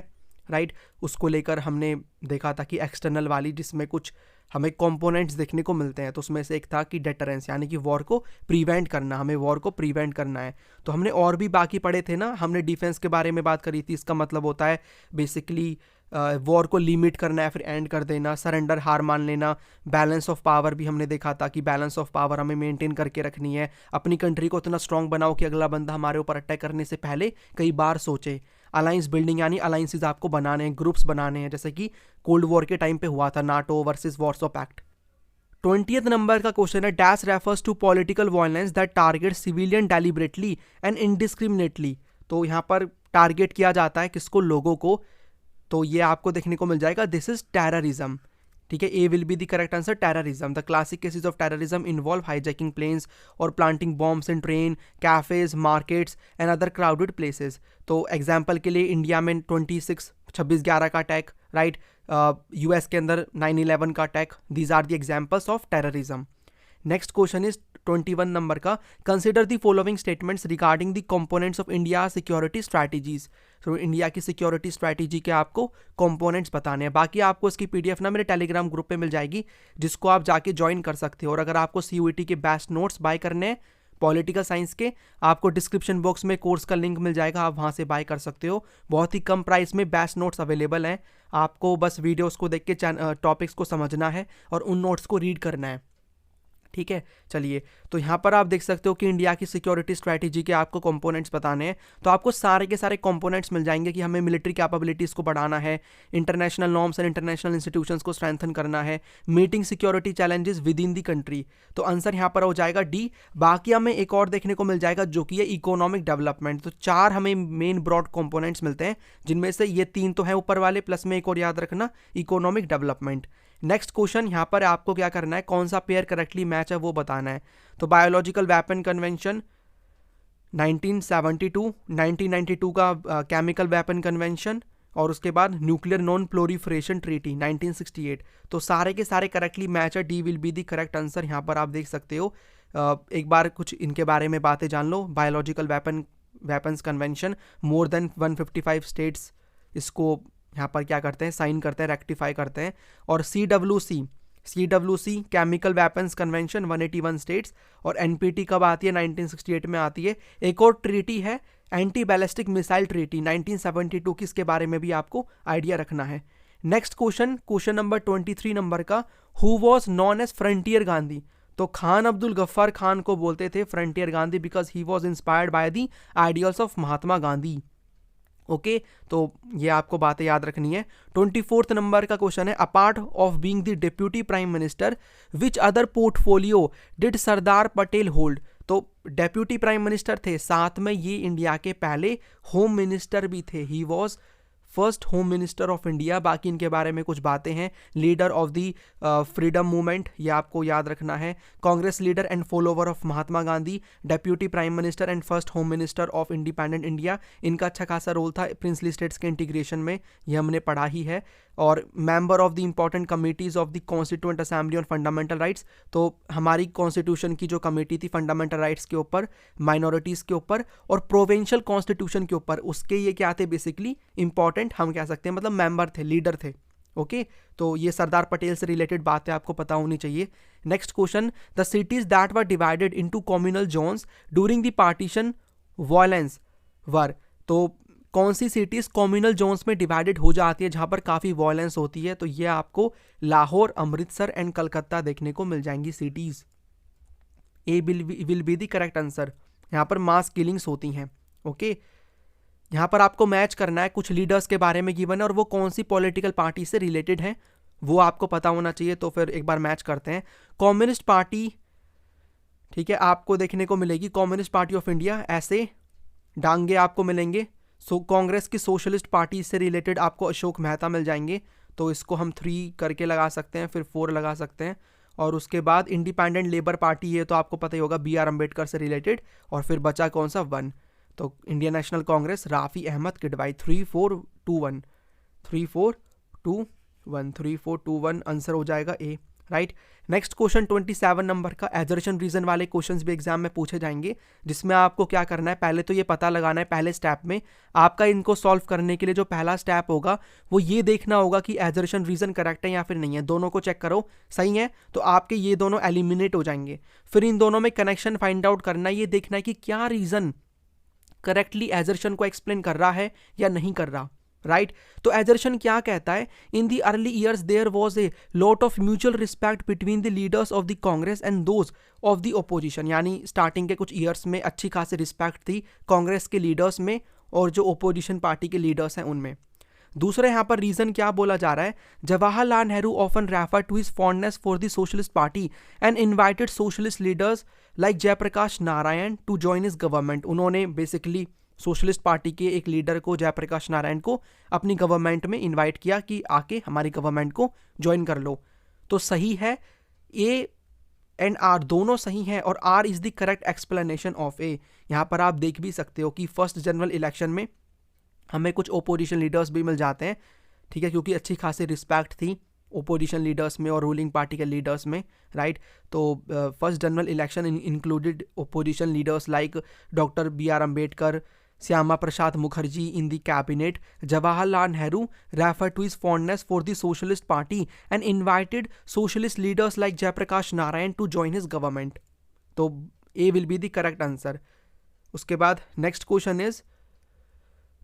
राइट, उसको लेकर हमने देखा था कि एक्सटर्नल वाली जिसमें कुछ हमें कंपोनेंट्स देखने को मिलते हैं, तो उसमें से एक था कि डेटरेंस, यानी कि वॉर को प्रिवेंट करना, हमें वॉर को प्रिवेंट करना है। तो हमने और भी बाकी पढ़े थे ना, हमने डिफेंस के बारे में बात करी थी, इसका मतलब होता है बेसिकली वॉर को लिमिट करना है फिर एंड कर देना, सरेंडर, हार मान लेना। बैलेंस ऑफ पावर भी हमने देखा था कि बैलेंस ऑफ पावर हमें मेंटेन करके रखनी है, अपनी कंट्री को इतना स्ट्रांग बनाओ कि अगला बंदा हमारे ऊपर अटैक करने से पहले कई बार सोचे। अलायंस बिल्डिंग, यानी अलायंसेज आपको बनाने हैं, ग्रुप्स बनाने हैं, जैसे कि कोल्ड वॉर के टाइम पे हुआ था, NATO versus Warsaw Pact. 20th number का क्वेश्चन है dash refers to political violence that target civilian deliberately and indiscriminately. तो यहाँ पर टारगेट किया जाता है किसको? लोगों को। तो ये आपको देखने को मिल जाएगा, दिस इज टेररिज्म। ठीक है, A will be the correct answer, terrorism. The classic cases of terrorism involve hijacking planes और planting bombs in train, cafes, markets and other crowded places. तो एग्जाम्पल के लिए इंडिया में 26/11 का अटैक, राइट, यूएस के अंदर 9/11 का attack, these are the examples of terrorism. Next question is 21 number का, consider the following statements regarding the components of India security strategies. तो इंडिया की सिक्योरिटी स्ट्रैटेजी के आपको कंपोनेंट्स बताने हैं। बाकी आपको इसकी पीडीएफ ना मेरे टेलीग्राम ग्रुप पे मिल जाएगी, जिसको आप जाके ज्वाइन कर सकते हो। और अगर आपको सीयूईटी के बेस्ट नोट्स बाय करने हैं पॉलिटिकल साइंस के, आपको डिस्क्रिप्शन बॉक्स में कोर्स का लिंक मिल जाएगा, आप वहाँ से बाय कर सकते हो। बहुत ही कम प्राइस में बेस्ट नोट्स अवेलेबल हैं, आपको बस वीडियोस को देख के टॉपिक्स को समझना है और उन नोट्स को रीड करना है। ठीक है, चलिए, तो यहाँ पर आप देख सकते हो कि इंडिया की सिक्योरिटी स्ट्रैटेजी के आपको कंपोनेंट्स बताने हैं। तो आपको सारे के सारे कंपोनेंट्स मिल जाएंगे कि हमें मिलिट्री कैपेबिलिटीज़ को बढ़ाना है, international norms and international institutions को स्ट्रेंथन करना है, meeting security challenges with in the country. तो आंसर यहाँ पर हो जाएगा डी। बाकी हमें एक और देखने को मिल जाएगा जो कि है इकोनॉमिक डेवलपमेंट। तो 4 हमें मेन ब्रॉड कंपोनेंट्स मिलते हैं, जिनमें से ये 3 तो हैं ऊपर वाले, प्लस में एक और याद रखना, इकोनॉमिक डेवलपमेंट। नेक्स्ट क्वेश्चन यहाँ पर आपको क्या करना है, कौन सा पेयर करेक्टली मैच है वो बताना है। तो बायोलॉजिकल वेपन कन्वेंशन 1972, 1992 का केमिकल वेपन कन्वेंशन, और उसके बाद न्यूक्लियर नॉन प्रोलिफरेशन ट्रीटी 1968। तो सारे के सारे करेक्टली मैच है, D will be the correct answer. यहाँ पर आप देख सकते हो, एक बार कुछ इनके बारे में बातें जान लो। Biological weapons convention, more than 155 states इसको यहाँ पर क्या करते हैं, साइन करते हैं, रेक्टिफाई करते हैं। और CWC chemical weapons convention 181 states, और NPT कब आती है? 1968 में आती है। एक और ट्रीटी है एंटी बैलिस्टिक मिसाइल ट्रीटी 1972 की, इसके बारे में भी आपको आइडिया रखना है। नेक्स्ट क्वेश्चन नंबर 23 नंबर का, who was known as Frontier Gandhi. तो खान अब्दुल गफ्फार खान को बोलते थे Frontier Gandhi because he was inspired by the ideals of Mahatma Gandhi. Okay, तो ये आपको बातें याद रखनी है। 24th नंबर का क्वेश्चन है, apart of being the deputy prime minister which other portfolio did Sardar Patel hold. तो डेप्यूटी प्राइम मिनिस्टर थे, साथ में ये इंडिया के पहले होम मिनिस्टर भी थे, he was first home minister of India. बाकी इनके बारे में कुछ बातें हैं, leader of the freedom movement, ये आपको याद रखना है, Congress leader and follower of Mahatma Gandhi, deputy prime minister and first home minister of independent India. इनका अच्छा खासा रोल था प्रिंसली स्टेट्स के इंटीग्रेशन में, ये हमने पढ़ा ही है। और member of the important committees of the constituent assembly on fundamental rights. तो हमारी कॉन्स्टिट्यूशन की जो कमेटी थी फंडामेंटल राइट्स के ऊपर, माइनॉरिटीज़ के ऊपर और प्रोविंशियल कॉन्स्टिट्यूशन के ऊपर, उसके ये क्या थे, बेसिकली इंपॉर्टेंट हम कह सकते हैं, मतलब मेंबर थे, लीडर थे। ओके, तो ये सरदार पटेल से रिलेटेड बातें आपको पता होनी चाहिए। Next question, the cities that were divided into communal zones during the partition violence were, तो कौन सी सिटीज़ कम्युनल जोन्स में डिवाइडेड हो जाती है जहाँ पर काफ़ी वॉयलेंस होती है, तो ये आपको लाहौर, अमृतसर एंड कलकत्ता देखने को मिल जाएंगी cities. A will be the correct answer. यहाँ पर मास किलिंग्स होती हैं। ओके, यहाँ पर आपको मैच करना है, कुछ लीडर्स के बारे में गिवन है और वो कौन सी पॉलिटिकल पार्टी से रिलेटेड है वो आपको पता होना चाहिए। तो फिर एक बार मैच करते हैं। कम्युनिस्ट पार्टी, ठीक है, आपको देखने को मिलेगी कम्युनिस्ट पार्टी ऑफ इंडिया, ऐसे डांगे आपको मिलेंगे। कांग्रेस की सोशलिस्ट पार्टी से रिलेटेड आपको अशोक मेहता मिल जाएंगे, तो इसको हम 3 करके लगा सकते हैं, फिर 4 लगा सकते हैं। और उसके बाद इंडिपेंडेंट लेबर पार्टी है, तो आपको पता ही होगा BR अम्बेडकर से रिलेटेड। और फिर बचा कौन सा, 1, तो Indian national Congress, Rafi Ahmad Kidwai. 3 4 2 1 3 4 2 1 3 4 2 1 answer हो जाएगा ए, राइट। नेक्स्ट क्वेश्चन 27 नंबर का एजर्शन रीजन वाले क्वेश्चंस भी एग्जाम में पूछे जाएंगे, जिसमें आपको क्या करना है, पहले तो ये पता लगाना है पहले स्टेप में आपका, इनको सॉल्व करने के लिए जो पहला स्टेप होगा वो ये देखना होगा कि एजर्शन रीजन करेक्ट है या फिर नहीं है। दोनों को चेक करो, सही है तो आपके ये दोनों एलिमिनेट हो जाएंगे। फिर इन दोनों में कनेक्शन फाइंड आउट करना है, ये देखना है कि क्या रीजन करेक्टली एजर्शन को एक्सप्लेन कर रहा है या नहीं कर रहा, राइट। तो एजर्शन क्या कहता है, in the early years there was a lot of mutual respect between the leaders of the Congress and those of the opposition, यानी स्टार्टिंग के कुछ ईयर्स में अच्छी खासी रिस्पेक्ट थी कांग्रेस के लीडर्स में और जो ओपोजिशन पार्टी के लीडर्स हैं उनमें। दूसरा यहाँ पर रीजन क्या बोला जा रहा है, Jawaharlal Nehru often refer to his fondness for the socialist party and invited socialist leaders like Jayaprakash Narayan to join his government. उन्होंने बेसिकली सोशलिस्ट पार्टी के एक लीडर को, जयप्रकाश नारायण को, अपनी गवर्नमेंट में इनवाइट किया कि आके हमारी गवर्नमेंट को ज्वाइन कर लो। तो सही है, ए एंड आर दोनों सही हैं और R is the correct explanation of A. यहाँ पर आप देख भी सकते हो कि फर्स्ट जनरल इलेक्शन में हमें कुछ ओपोजिशन लीडर्स भी मिल जाते हैं, ठीक है, क्योंकि अच्छी खासी रिस्पेक्ट थी ओपोजिशन लीडर्स में और रूलिंग पार्टी के लीडर्स में, राइट। तो first general election included opposition leaders like doctor BR Ambedkar, Shyama Prasad Mukherjee in the cabinet. Jawaharlal Nehru refer to his fondness for the socialist party and invited socialist leaders like Jayaprakash Narayan to join his government. तो A will be the correct answer. उसके बाद next question is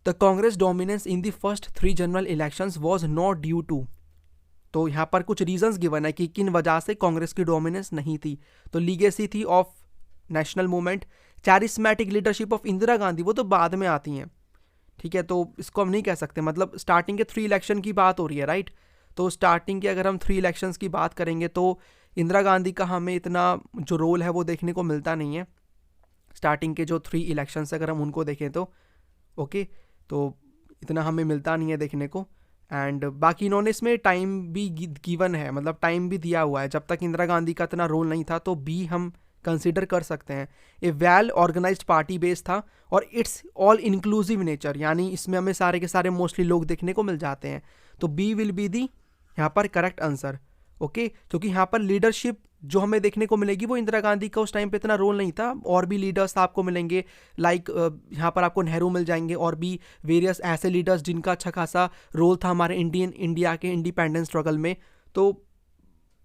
the Congress dominance in the first 3 general elections was not due to. तो यहाँ पर कुछ reasons given है कि किन वजह से कांग्रेस की डोमिनेंस नहीं थी। तो लीगेसी थी of national movement, charismatic leadership of Indira Gandhi, वो तो बाद में आती हैं, ठीक है, तो इसको हम नहीं कह सकते, मतलब स्टार्टिंग के 3 इलेक्शन की बात हो रही है, राइट। तो स्टार्टिंग के अगर हम 3 इलेक्शंस की बात करेंगे तो इंदिरा गांधी का हमें इतना जो रोल है वो देखने को मिलता नहीं है। स्टार्टिंग के जो 3 इलेक्शंस अगर हम उनको देखें तो ओके, तो इतना हमें मिलता नहीं है देखने को। एंड बाकी इन्होंने इसमें टाइम भी गिवन है, मतलब टाइम भी दिया हुआ है, जब तक इंदिरा गांधी का इतना रोल नहीं था, तो बी हम कंसिडर कर सकते हैं। ए वेल ऑर्गेनाइज्ड पार्टी बेस था और इट्स ऑल इंक्लूसिव नेचर, यानी इसमें हमें सारे के सारे मोस्टली लोग देखने को मिल जाते हैं। तो बी विल बी दी यहाँ पर करेक्ट आंसर, ओके, क्योंकि यहाँ पर लीडरशिप जो हमें देखने को मिलेगी वो इंदिरा गांधी का उस टाइम पे इतना रोल नहीं था, और भी लीडर्स आपको मिलेंगे, लाइक यहाँ पर आपको नेहरू मिल जाएंगे और भी वेरियस ऐसे लीडर्स जिनका अच्छा खासा रोल था हमारे इंडिया के इंडिपेंडेंस स्ट्रगल में। तो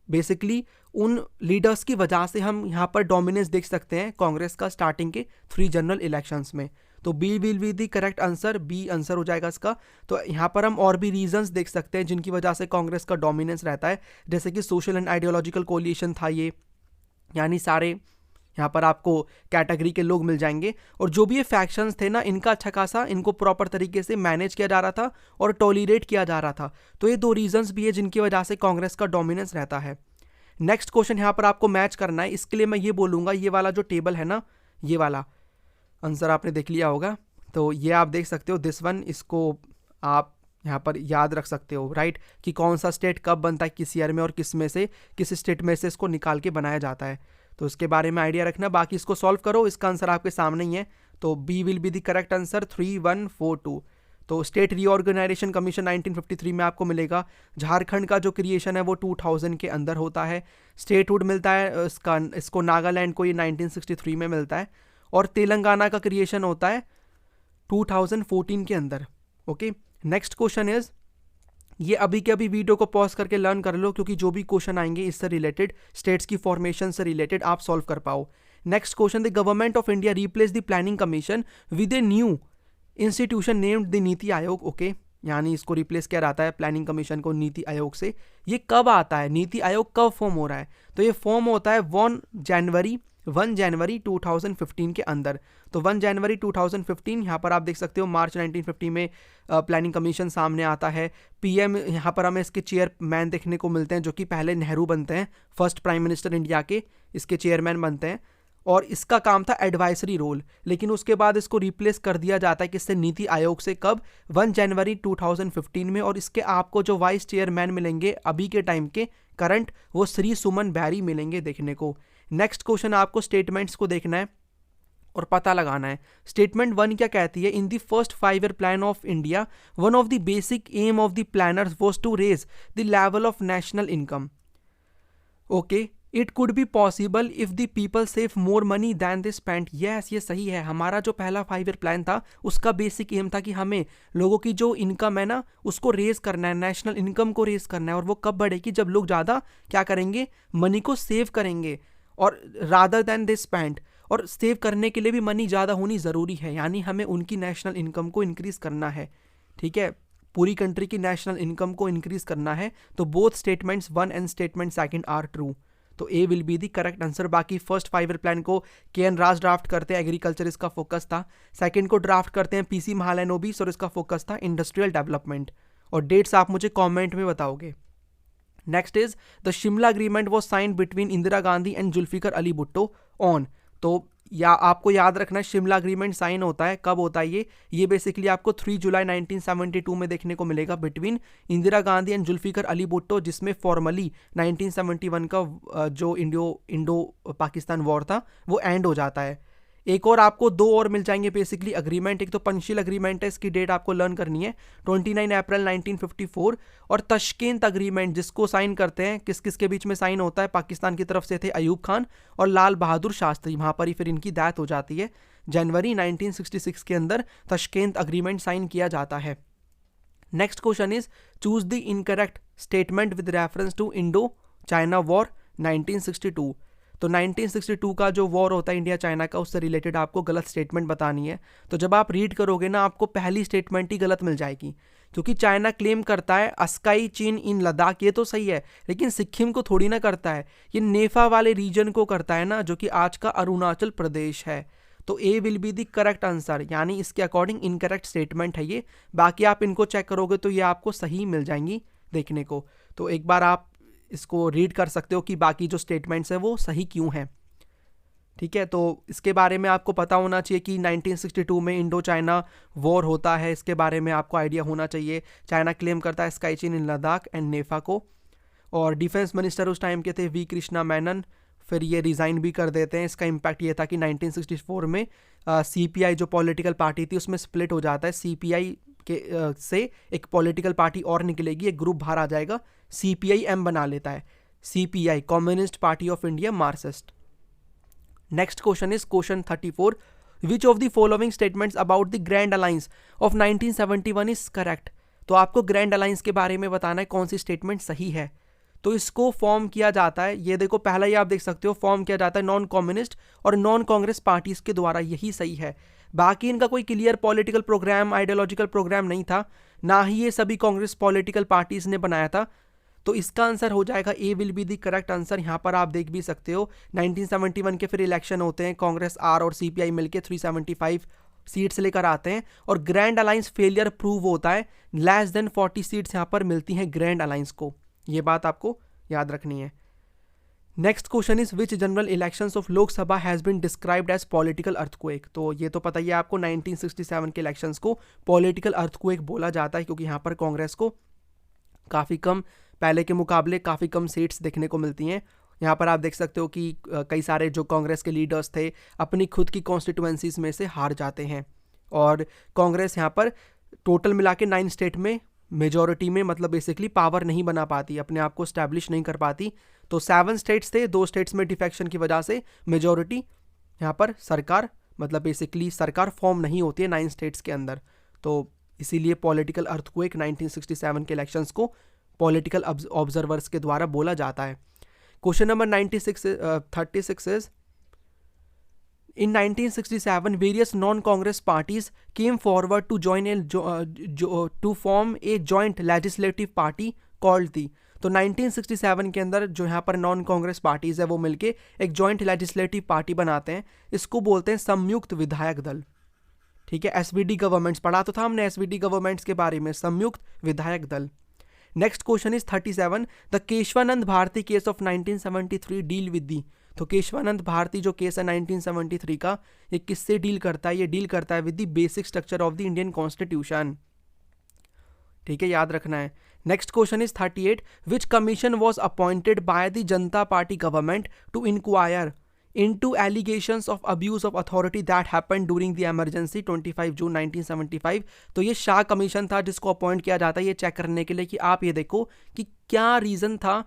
बेसिकली उन लीडर्स की वजह से हम यहाँ पर डोमिनेंस देख सकते हैं कांग्रेस का स्टार्टिंग के 3 जनरल इलेक्शंस में। तो B will be the correct answer, B answer हो जाएगा इसका। तो यहाँ पर हम और भी रीजंस देख सकते हैं जिनकी वजह से कांग्रेस का डोमिनेंस रहता है, जैसे कि सोशल एंड आइडियोलॉजिकल कोलिशन था ये, यानी सारे यहाँ पर आपको कैटेगरी के लोग मिल जाएंगे, और जो भी ये फैक्शंस थे ना, इनका अच्छा खासा इनको प्रॉपर तरीके से मैनेज किया जा रहा था और टॉलरेट किया जा रहा था। तो ये 2 रीजंस भी है जिनकी वजह से कांग्रेस का डोमिनेंस रहता है। नेक्स्ट क्वेश्चन यहाँ पर आपको मैच करना है, इसके लिए मैं ये बोलूँगा, ये वाला जो टेबल है ना, ये वाला आंसर आपने देख लिया होगा, तो ये आप देख सकते हो दिस वन, इसको आप यहाँ पर याद रख सकते हो, राइट, कि कौन सा स्टेट कब बनता है किस ईयर में और किस में से, किस स्टेट में से इसको निकाल के बनाया जाता है, तो इसके बारे में आइडिया रखना। बाकी इसको सॉल्व करो, इसका आंसर आपके सामने ही है। तो B will be the correct answer 3142। तो स्टेट रीऑर्गेनाइजेशन कमीशन 1953 में आपको मिलेगा। झारखंड का जो क्रिएशन है वो 2000 के अंदर होता है। स्टेटहुड मिलता है इसको नागालैंड को, ये 1963 में मिलता है। और तेलंगाना का क्रिएशन होता है 2014 के अंदर। ओके, नेक्स्ट क्वेश्चन इज, ये अभी के अभी वीडियो को पॉज करके लर्न कर लो, क्योंकि जो भी क्वेश्चन आएंगे इससे रिलेटेड, स्टेट्स की फॉर्मेशन से रिलेटेड, आप सॉल्व कर पाओ। Next question, the government of India replace the planning commission with a new institution named the NITI Aayog. Okay, यानी इसको रिप्लेस किया जाता है प्लानिंग कमीशन को नीति आयोग से। ये कब आता है, नीति आयोग कब फॉर्म हो रहा है? तो ये फॉर्म होता है 1 जनवरी 2015 के अंदर। तो 1 जनवरी 2015, यहाँ पर आप देख सकते हो मार्च 1950 में प्लानिंग कमीशन सामने आता है। पीएम, यहाँ पर हमें इसके चेयरमैन देखने को मिलते हैं, जो कि पहले नेहरू बनते हैं, फर्स्ट प्राइम मिनिस्टर इंडिया के इसके चेयरमैन बनते हैं, और इसका काम था एडवाइजरी रोल। लेकिन उसके बाद इसको रिप्लेस कर दिया जाता है किससे, नीति आयोग से। कब? 1 जनवरी 2015 में। और इसके आपको जो वाइस चेयरमैन मिलेंगे अभी के टाइम के करंट, वो श्री सुमन बैरी मिलेंगे देखने को। नेक्स्ट क्वेश्चन, आपको स्टेटमेंट्स को देखना है और पता लगाना है। स्टेटमेंट 1 क्या कहती है? In the first 5 year plan of India one of the basic aim of the planners was to raise the level of national income. Okay, it could be possible if the people save more money than they spend. Yes, ये सही है। हमारा जो पहला 5 year plan था उसका basic M था कि हमें लोगों की जो इनकम है ना उसको रेज करना है, नेशनल इनकम को रेज करना है। और वो कब बढ़ेगी? जब लोग ज़्यादा क्या करेंगे, मनी को सेव करेंगे, और रादर दैन दे स्पेंड। और सेव करने के लिए भी मनी ज़्यादा होनी ज़रूरी है, यानी हमें उनकी नेशनल इनकम को इंक्रीज करना है। ठीक है, पूरी कंट्री की नेशनल इनकम को इंक्रीज करना है। तो both statements 1 and statement 2 are true. तो A will be the correct answer. बाकी फर्स्ट 5 ईयर प्लान को के.एन. राज ड्राफ्ट करते हैं, एग्रीकल्चर इसका फोकस था। सेकंड को ड्राफ्ट करते हैं पीसी महालनोबिस, और इसका फोकस था इंडस्ट्रियल डेवलपमेंट। और डेट्स आप मुझे कमेंट में बताओगे। Next is the Shimla agreement was signed between Indira Gandhi and Zulfikar Ali Bhutto on. तो या आपको याद रखना है, शिमला अग्रीमेंट साइन होता है, कब होता है ये बेसिकली आपको 3 जुलाई 1972 में देखने को मिलेगा बिटवीन इंदिरा गांधी एंड जुल्फिकर अली भुट्टो, जिसमें फॉर्मली 1971 का जो इंडो पाकिस्तान वॉर था वो एंड हो जाता है। एक और आपको 2 और मिल जाएंगे बेसिकली अग्रीमेंट। एक तो पंचशील अग्रीमेंट है, इसकी डेट आपको लर्न करनी है 29 अप्रैल 1954। और तशकेंत अग्रीमेंट जिसको साइन करते हैं, किस किस के बीच में साइन होता है? पाकिस्तान की तरफ से थे अयूब खान और लाल बहादुर शास्त्री, वहां पर ही फिर इनकी डेथ हो जाती है। जनवरी 1966 के अंदर तशकेंत अग्रीमेंट साइन किया जाता है। Next question is choose the incorrect statement with reference to Indo China war 1962। तो 1962 का जो वॉर होता है इंडिया चाइना का, उससे रिलेटेड आपको गलत स्टेटमेंट बतानी है। तो जब आप रीड करोगे ना, आपको पहली स्टेटमेंट ही गलत मिल जाएगी, क्योंकि चाइना क्लेम करता है अस्काई चीन इन लद्दाख, ये तो सही है, लेकिन सिक्किम को थोड़ी ना करता है, ये नेफा वाले रीजन को करता है ना, जो कि आज का अरुणाचल प्रदेश है। तो A will be the correct answer, यानी इसके अकॉर्डिंग इनकरेक्ट स्टेटमेंट है ये। बाकी आप इनको चेक करोगे तो ये आपको सही मिल जाएंगी देखने को। तो एक बार आप इसको रीड कर सकते हो कि बाकी जो स्टेटमेंट्स हैं वो सही क्यों हैं। ठीक है, तो इसके बारे में आपको पता होना चाहिए कि 1962 में इंडो चाइना वॉर होता है, इसके बारे में आपको आइडिया होना चाहिए। चाइना क्लेम करता है स्काई चीन इन लद्दाख एंड नेफा को। और डिफेंस मिनिस्टर उस टाइम के थे वी कृष्णा मेनन, फिर ये रिज़ाइन भी कर देते हैं। इसका इम्पैक्ट ये था कि 1964 में सीपीआई जो पॉलिटिकल पार्टी थी उसमें स्प्लिट हो जाता है। सीपीआई के से एक पॉलिटिकल पार्टी और निकलेगी, एक ग्रुप बाहर आ जाएगा, सीपीआई-एम बना लेता है, CPI communist party of India Marxist. Next question is question 34, which of the following statements about the grand alliance of 1971 is correct. तो आपको ग्रैंड अलायंस के बारे में बताना है कौन सी स्टेटमेंट सही है। तो इसको फॉर्म किया जाता है, ये देखो पहला ही आप देख सकते हो, फॉर्म किया जाता है नॉन कम्युनिस्ट और नॉन कांग्रेस पार्टीज के द्वारा, यही सही है। बाकी इनका कोई clear political programme, ideological programme नहीं था, ना ही ये सभी कांग्रेस पॉलिटिकल पार्टीज ने बनाया था। तो इसका आंसर हो जाएगा A will be the correct answer. यहाँ पर आप देख भी सकते हो 1971 के फिर इलेक्शन होते हैं, कांग्रेस आर और सीपीआई मिलकर 375 सीट्स लेकर आते हैं और ग्रैंड अलायंस फेलियर प्रूव होता है, लेस देन 40 सीट्स यहाँ पर मिलती हैं ग्रैंड अलायंस को, ये बात आपको याद रखनी है। Next question is which general elections of Lok Sabha has been described as political earthquake. तो ये तो पता ही है आपको, 1967 के इलेक्शंस को पॉलिटिकल अर्थक्वेक बोला जाता है, क्योंकि यहाँ पर कांग्रेस को काफ़ी कम, पहले के मुकाबले काफ़ी कम सीट्स देखने को मिलती हैं। यहाँ पर आप देख सकते हो कि कई सारे जो कांग्रेस के लीडर्स थे अपनी खुद की कॉन्स्टिट्यूएंसीज में से हार जाते हैं, और कांग्रेस यहाँ पर टोटल मिला के 9 स्टेट में मेजॉरिटी में, मतलब बेसिकली पावर नहीं बना पाती, अपने आप को स्टैब्लिश नहीं कर पाती। तो 7 स्टेट्स थे, 2 स्टेट्स में डिफेक्शन की वजह से मेजॉरिटी यहाँ पर सरकार, मतलब बेसिकली सरकार फॉर्म नहीं होती है 9 स्टेट्स के अंदर। तो इसीलिए पॉलिटिकल अर्थक्वेक 1967 के इलेक्शंस को पॉलिटिकल ऑब्जर्वर्स के द्वारा बोला जाता है। Question number 36 is In 1967, various non-Congress parties came forward to to form a joint legislative party called the। तो 1967 के अंदर जो यहाँ पर नॉन कांग्रेस पार्टीज है वो मिलके एक जॉइंट लेजिस्लेटिव पार्टी बनाते हैं, इसको बोलते हैं संयुक्त विधायक दल। ठीक है, एसवीडी गवर्नमेंट्स पढ़ा तो था हमने एसवीडी गवर्नमेंट्स के बारे में, Samyukta Vidhayak Dal. Next question is 37, the Kesavananda Bharati case of 1973 deal with the. तो केशवानंद भारती जो केस है 1973 का, ये किससे डील करता है? ये डील करता है with the basic structure of the Indian constitution. ठीक है, याद रखना है। Next question is 38, which commission was appointed by the Janata party government to inquire into allegations of abuse of authority that happened during the emergency 25 जून 1975। तो ये Shah commission था जिसको appoint किया जाता है ये चेक करने के लिए कि आप ये देखो कि क्या रीज़न था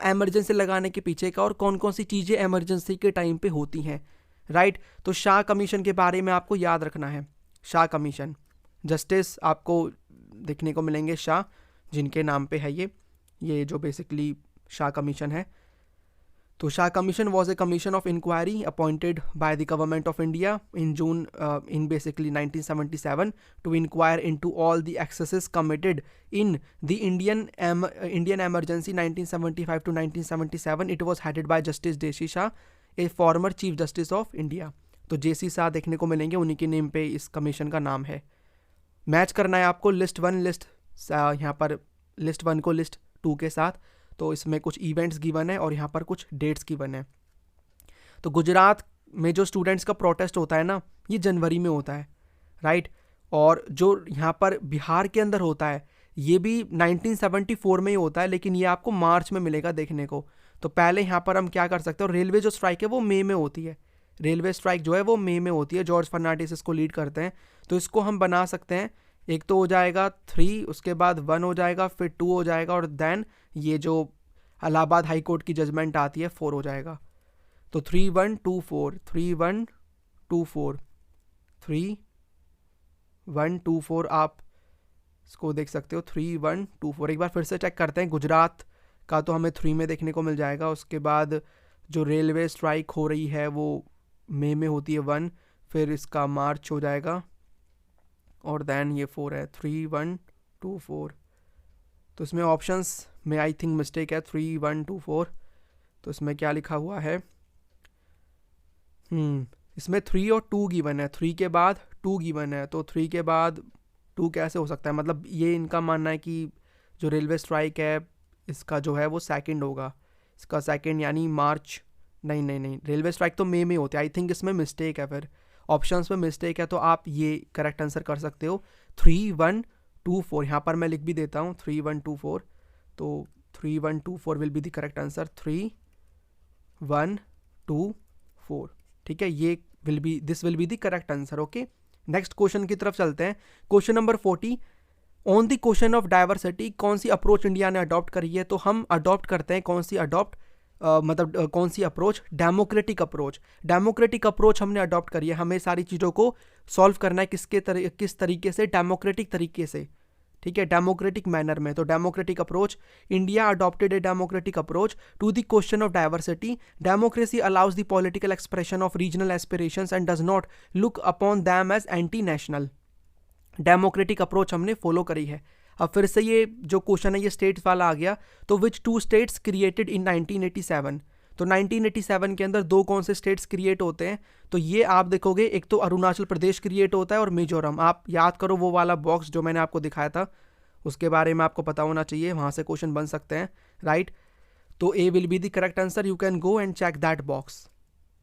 एमरजेंसी लगाने के पीछे का और कौन कौन सी चीज़ें एमरजेंसी के टाइम पे होती हैं, राइट। तो शाह कमीशन के बारे में आपको याद रखना है। शाह कमीशन, जस्टिस आपको देखने को मिलेंगे शाह, जिनके नाम पे है ये जो बेसिकली शाह कमीशन है। तो Shah commission was a commission of inquiry appointed by the government of India in June in basically 1977 to inquire into all the excesses committed in the Indian emergency 1975 to 1977। It was headed by justice J C Shah, a former chief justice of India. तो J C Shah देखने को मिलेंगे, उन्हीं के name पे इस commission का नाम है। मैच करना है आपको लिस्ट यहाँ पर लिस्ट 1 को लिस्ट 2 के साथ। तो इसमें कुछ इवेंट्स गिवन है और यहाँ पर कुछ डेट्स गिवन है। तो गुजरात में जो स्टूडेंट्स का प्रोटेस्ट होता है ना, ये जनवरी में होता है, राइट। और जो यहाँ पर बिहार के अंदर होता है ये भी 1974 में ही होता है, लेकिन ये आपको मार्च में मिलेगा देखने को। तो पहले यहाँ पर हम क्या कर सकते हैं, रेलवे जो स्ट्राइक है वो मई में होती है, रेलवे स्ट्राइक जो है वो मई में होती है, जॉर्ज फर्नांडिस इसको लीड करते हैं। तो इसको हम बना सकते हैं, एक तो हो जाएगा 3, उसके बाद 1 हो जाएगा, फिर 2 हो जाएगा, और देन ये जो इलाहाबाद हाई कोर्ट की जजमेंट आती है 4 हो जाएगा। तो 3124 3124 3124 आप इसको देख सकते हो 3124। एक बार फिर से चेक करते हैं, गुजरात का तो हमें 3 में देखने को मिल जाएगा। उसके बाद जो रेलवे स्ट्राइक हो रही है वो मई में होती है 1, फिर इसका मार्च हो जाएगा, और देन ये 4 है 3124। तो इसमें ऑप्शंस में आई थिंक मिस्टेक है 3124। तो इसमें क्या लिखा हुआ है, इसमें 3 और 2 गिवन है, 3 के बाद 2 गिवन है। तो 3 के बाद 2 कैसे हो सकता है? मतलब ये इनका मानना है कि जो रेलवे स्ट्राइक है इसका जो है वो 2nd होगा, इसका 2nd यानी मार्च। नहीं, रेलवे स्ट्राइक तो मई में होती है। आई थिंक इसमें मिस्टेक है, फिर ऑप्शंस में मिस्टेक है। तो आप ये करेक्ट आंसर कर सकते हो 3124। यहाँ पर मैं लिख भी देता हूँ 3124। तो 3124 will be the correct answer, 3124। ठीक है, ये this will be the correct answer. Okay, next question की तरफ चलते हैं। Question number 40, on the question of diversity कौन सी अप्रोच इंडिया ने अडॉप्ट करी है? तो हम अडॉप्ट करते हैं कौन सी कौन सी approach? Democratic approach. Democratic approach हमने अडॉप्ट करी है। हमें सारी चीज़ों को सॉल्व करना है किस तरीके से? डेमोक्रेटिक तरीके से, ठीक है, डेमोक्रेटिक मैनर में। तो democratic approach, India adopted a democratic approach to the question of diversity. Democracy allows the political expression of regional aspirations and does not look upon them as anti national. Democratic approach हमने follow करी है। अब फिर से ये जो question है ये स्टेट्स वाला आ गया। तो विच 2 स्टेट्स क्रिएटेड इन 1987? तो 1987 के अंदर 2 कौन से स्टेट्स क्रिएट होते हैं? तो ये आप देखोगे, एक तो अरुणाचल प्रदेश क्रिएट होता है और मिजोरम। आप याद करो वो वाला बॉक्स जो मैंने आपको दिखाया था, उसके बारे में आपको पता होना चाहिए, वहाँ से क्वेश्चन बन सकते हैं, राइट। तो A will be the correct answer, you can go and check that box.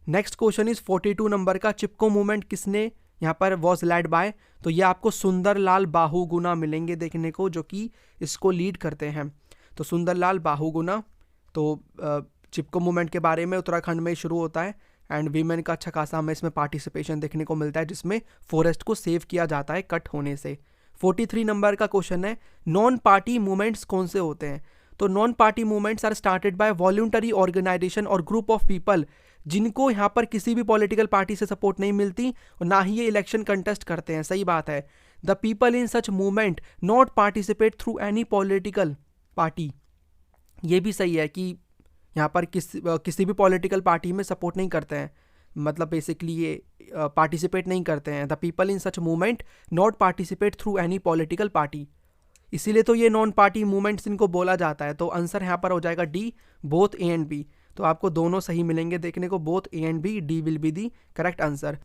Next question is 42 number का, चिपको मूवमेंट किसने यहाँ पर वॉज लेड बाय? तो ये आपको सुंदरलाल बाहुगुना मिलेंगे देखने को, जो कि इसको लीड करते हैं। तो सुंदरलाल बाहुगुना, तो चिपको मूवमेंट के बारे में उत्तराखंड में शुरू होता है, एंड वीमेन का अच्छा खासा हमें इसमें पार्टिसिपेशन देखने को मिलता है, जिसमें फॉरेस्ट को सेव किया जाता है कट होने से। 43 नंबर का क्वेश्चन है, नॉन पार्टी मूवमेंट्स कौन से होते हैं? तो non party movements are started by voluntary organisation और ग्रुप ऑफ पीपल जिनको यहाँ पर किसी भी पॉलिटिकल पार्टी से सपोर्ट नहीं मिलती और ना ही ये इलेक्शन कंटेस्ट करते हैं। सही बात है। The people in such movement not participate through any political party. ये भी सही है कि यहाँ पर किसी भी पॉलिटिकल पार्टी में सपोर्ट नहीं करते हैं, मतलब बेसिकली ये पार्टिसिपेट नहीं करते हैं। The people in such movement not participate through any political party, इसीलिए तो ये नॉन पार्टी मूवमेंट्स इनको बोला जाता है। तो आंसर यहाँ पर हो जाएगा D, both A and B. तो आपको दोनों सही मिलेंगे देखने को, both A and B, D will be the correct answer.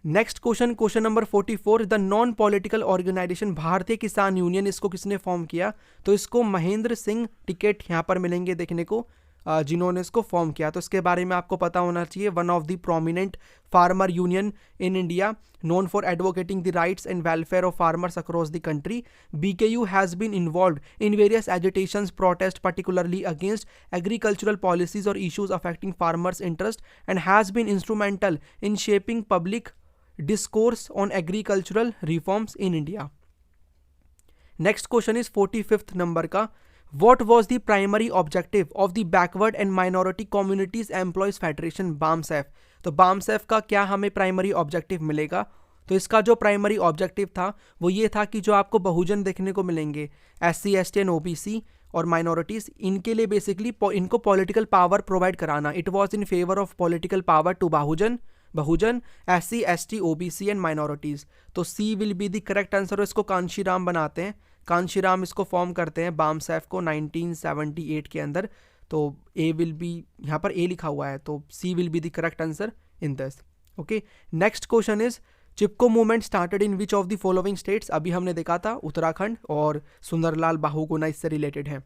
Next question, question number 44, the non political organisation Bharatiya Kisan union, इसको किसने फॉर्म किया? तो इसको महेंद्र सिंह टिकैत यहाँ पर मिलेंगे देखने को, जिन्होंने इसको फॉर्म किया। तो इसके बारे में आपको पता होना चाहिए, one of the prominent farmer union in India known for advocating the rights and welfare of farmers across the country. BKU has been involved in various agitations, protests, particularly against agricultural policies or issues affecting farmers' interest, and has been instrumental in shaping public discourse on agricultural reforms in India. Next question is 45th number का, what was the primary objective of the backward and minority communities employees federation BAMSEF? तो BAMSEF का क्या हमें primary objective मिलेगा? तो इसका जो primary objective था वो ये था कि जो आपको बहुजन देखने को मिलेंगे, SC, ST एंड OBC और माइनॉरिटीज, इनके लिए बेसिकली इनको पॉलिटिकल पावर प्रोवाइड कराना। It was in favour of political power to Bahujan SC, ST, OBC and minorities. तो C will be the correct answer. इसको कांशीराम बनाते हैं, कांशीराम इसको फॉर्म करते हैं BAMSEF को 1978 के अंदर। तो A विल बी, यहाँ पर A लिखा हुआ है, तो C will be the correct answer in this. Okay, next question is Chipko movement started in which of the following states? अभी हमने देखा था उत्तराखंड और सुंदरलाल बाहुगुना इससे रिलेटेड है।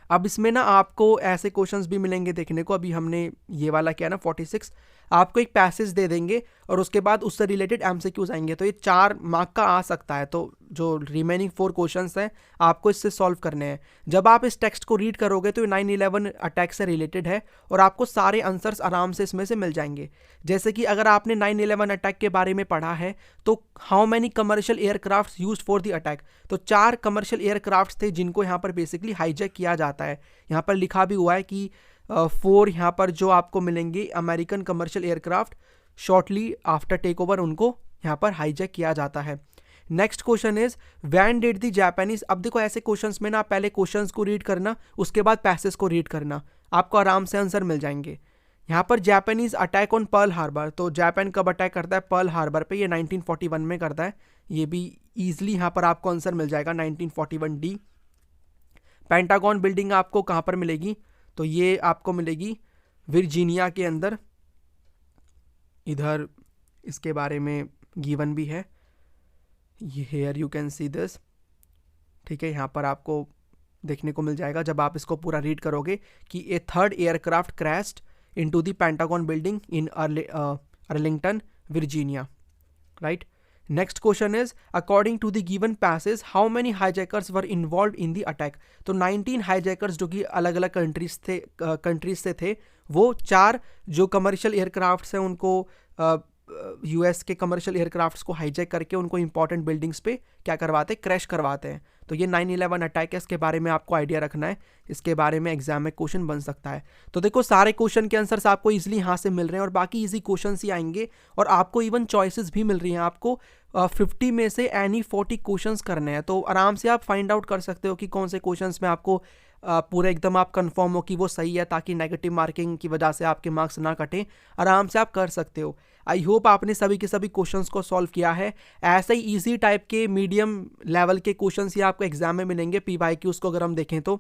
अब इसमें ना आपको ऐसे क्वेश्चंस भी मिलेंगे देखने को, अभी हमने ये वाला किया ना 46, आपको एक पैसेज दे देंगे और उसके बाद उससे रिलेटेड MCQs आएंगे। तो ये 4 मार्क का आ सकता है। तो जो रिमेनिंग 4 क्वेश्चंस हैं आपको इससे सॉल्व करने हैं। जब आप इस टेक्स्ट को रीड करोगे तो ये 9/11 अटैक से रिलेटेड है और आपको सारे आंसर्स आराम से इसमें से मिल जाएंगे। जैसे कि अगर आपने 9/11 अटैक के बारे में पढ़ा है तो how many commercial aircraft used for the attack? तो 4 कमर्शियल एयरक्राफ्ट थे जिनको यहाँ पर बेसिकली हाईजैक किया जाता है। यहाँ पर लिखा भी हुआ है कि 4 यहाँ पर जो आपको मिलेंगे American commercial aircraft shortly after take over उनको यहाँ पर हाईजैक किया जाता है। Next question is when did the Japanese? अब देखो ऐसे क्वेश्चंस में ना पहले क्वेश्चंस को रीड करना, उसके बाद पैसेज को रीड करना, आपको आराम से आंसर मिल जाएंगे। यहाँ पर Japanese attack on Pearl Harbor, तो जापान कब अटैक करता है पर्ल हार्बर पे? ये 1941 में करता है। ये भी ईजिली यहाँ पर आपको आंसर मिल जाएगा 1941 डी। पेंटागन बिल्डिंग आपको कहाँ पर मिलेगी? तो ये आपको मिलेगी वर्जीनिया के अंदर। इधर इसके बारे में गिवन भी है, ये here you can see this, ठीक है। यहाँ पर आपको देखने को मिल जाएगा जब आप इसको पूरा रीड करोगे कि a 3rd aircraft crashed into the Pentagon building in Arlington Virginia, right. Next question is according to the given passage how many hijackers were involve in the attack? तो 19 हाईजैकर्स जो कि अलग अलग कंट्रीज से थे, वो 4 जो कमर्शियल एयरक्राफ्ट्स हैं उनको US के कमर्शियल एयरक्राफ्ट्स को हाईजैक करके उनको इंपॉर्टेंट बिल्डिंग्स पे क्या करवाते हैं? क्रैश करवाते हैं। तो ये 9/11 अटैक है, इसके बारे में आपको आइडिया रखना है, इसके बारे में एग्जाम में क्वेश्चन बन सकता है। तो देखो सारे क्वेश्चन के आंसर्स आपको इजीली यहाँ से मिल रहे हैं और बाकी इजी क्वेश्चन ही आएंगे और आपको इवन चॉइसेस भी मिल रही हैं। आपको 50 में से एनी 40 क्वेश्चंस करने हैं, तो आराम से आप फाइंड आउट कर सकते हो कि कौन से क्वेश्चंस में आपको पूरा एकदम आप कंफर्म हो कि वो सही है, ताकि नेगेटिव मार्किंग की वजह से आपके मार्क्स ना कटें। आराम से आप कर सकते हो। आई होप आपने सभी के सभी क्वेश्चंस को सॉल्व किया है। ऐसे ही इजी टाइप के मीडियम लेवल के क्वेश्चंस ही आपको एग्जाम में मिलेंगे। PYQs को अगर हम देखें तो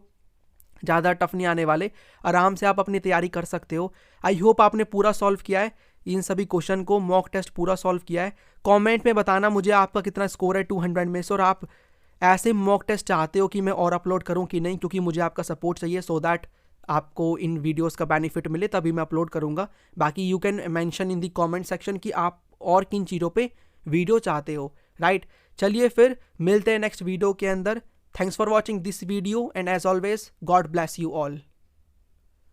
ज़्यादा टफ नहीं आने वाले, आराम से आप अपनी तैयारी कर सकते हो। आई होप आपने पूरा सॉल्व किया है इन सभी क्वेश्चन को, मॉक टेस्ट पूरा सॉल्व किया है। कमेंट में बताना मुझे आपका कितना स्कोर है 200 में से, और आप ऐसे मॉक टेस्ट चाहते हो कि मैं और अपलोड करूं कि नहीं, क्योंकि मुझे आपका सपोर्ट चाहिए सो दैट आपको इन वीडियोस का बेनिफिट मिले, तभी मैं अपलोड करूंगा। बाकी you can mention in the comment section कि आप और किन चीज़ों पे वीडियो चाहते हो, राइट। चलिए फिर मिलते हैं नेक्स्ट वीडियो के अंदर। Thanks for watching this video and as always God bless you all.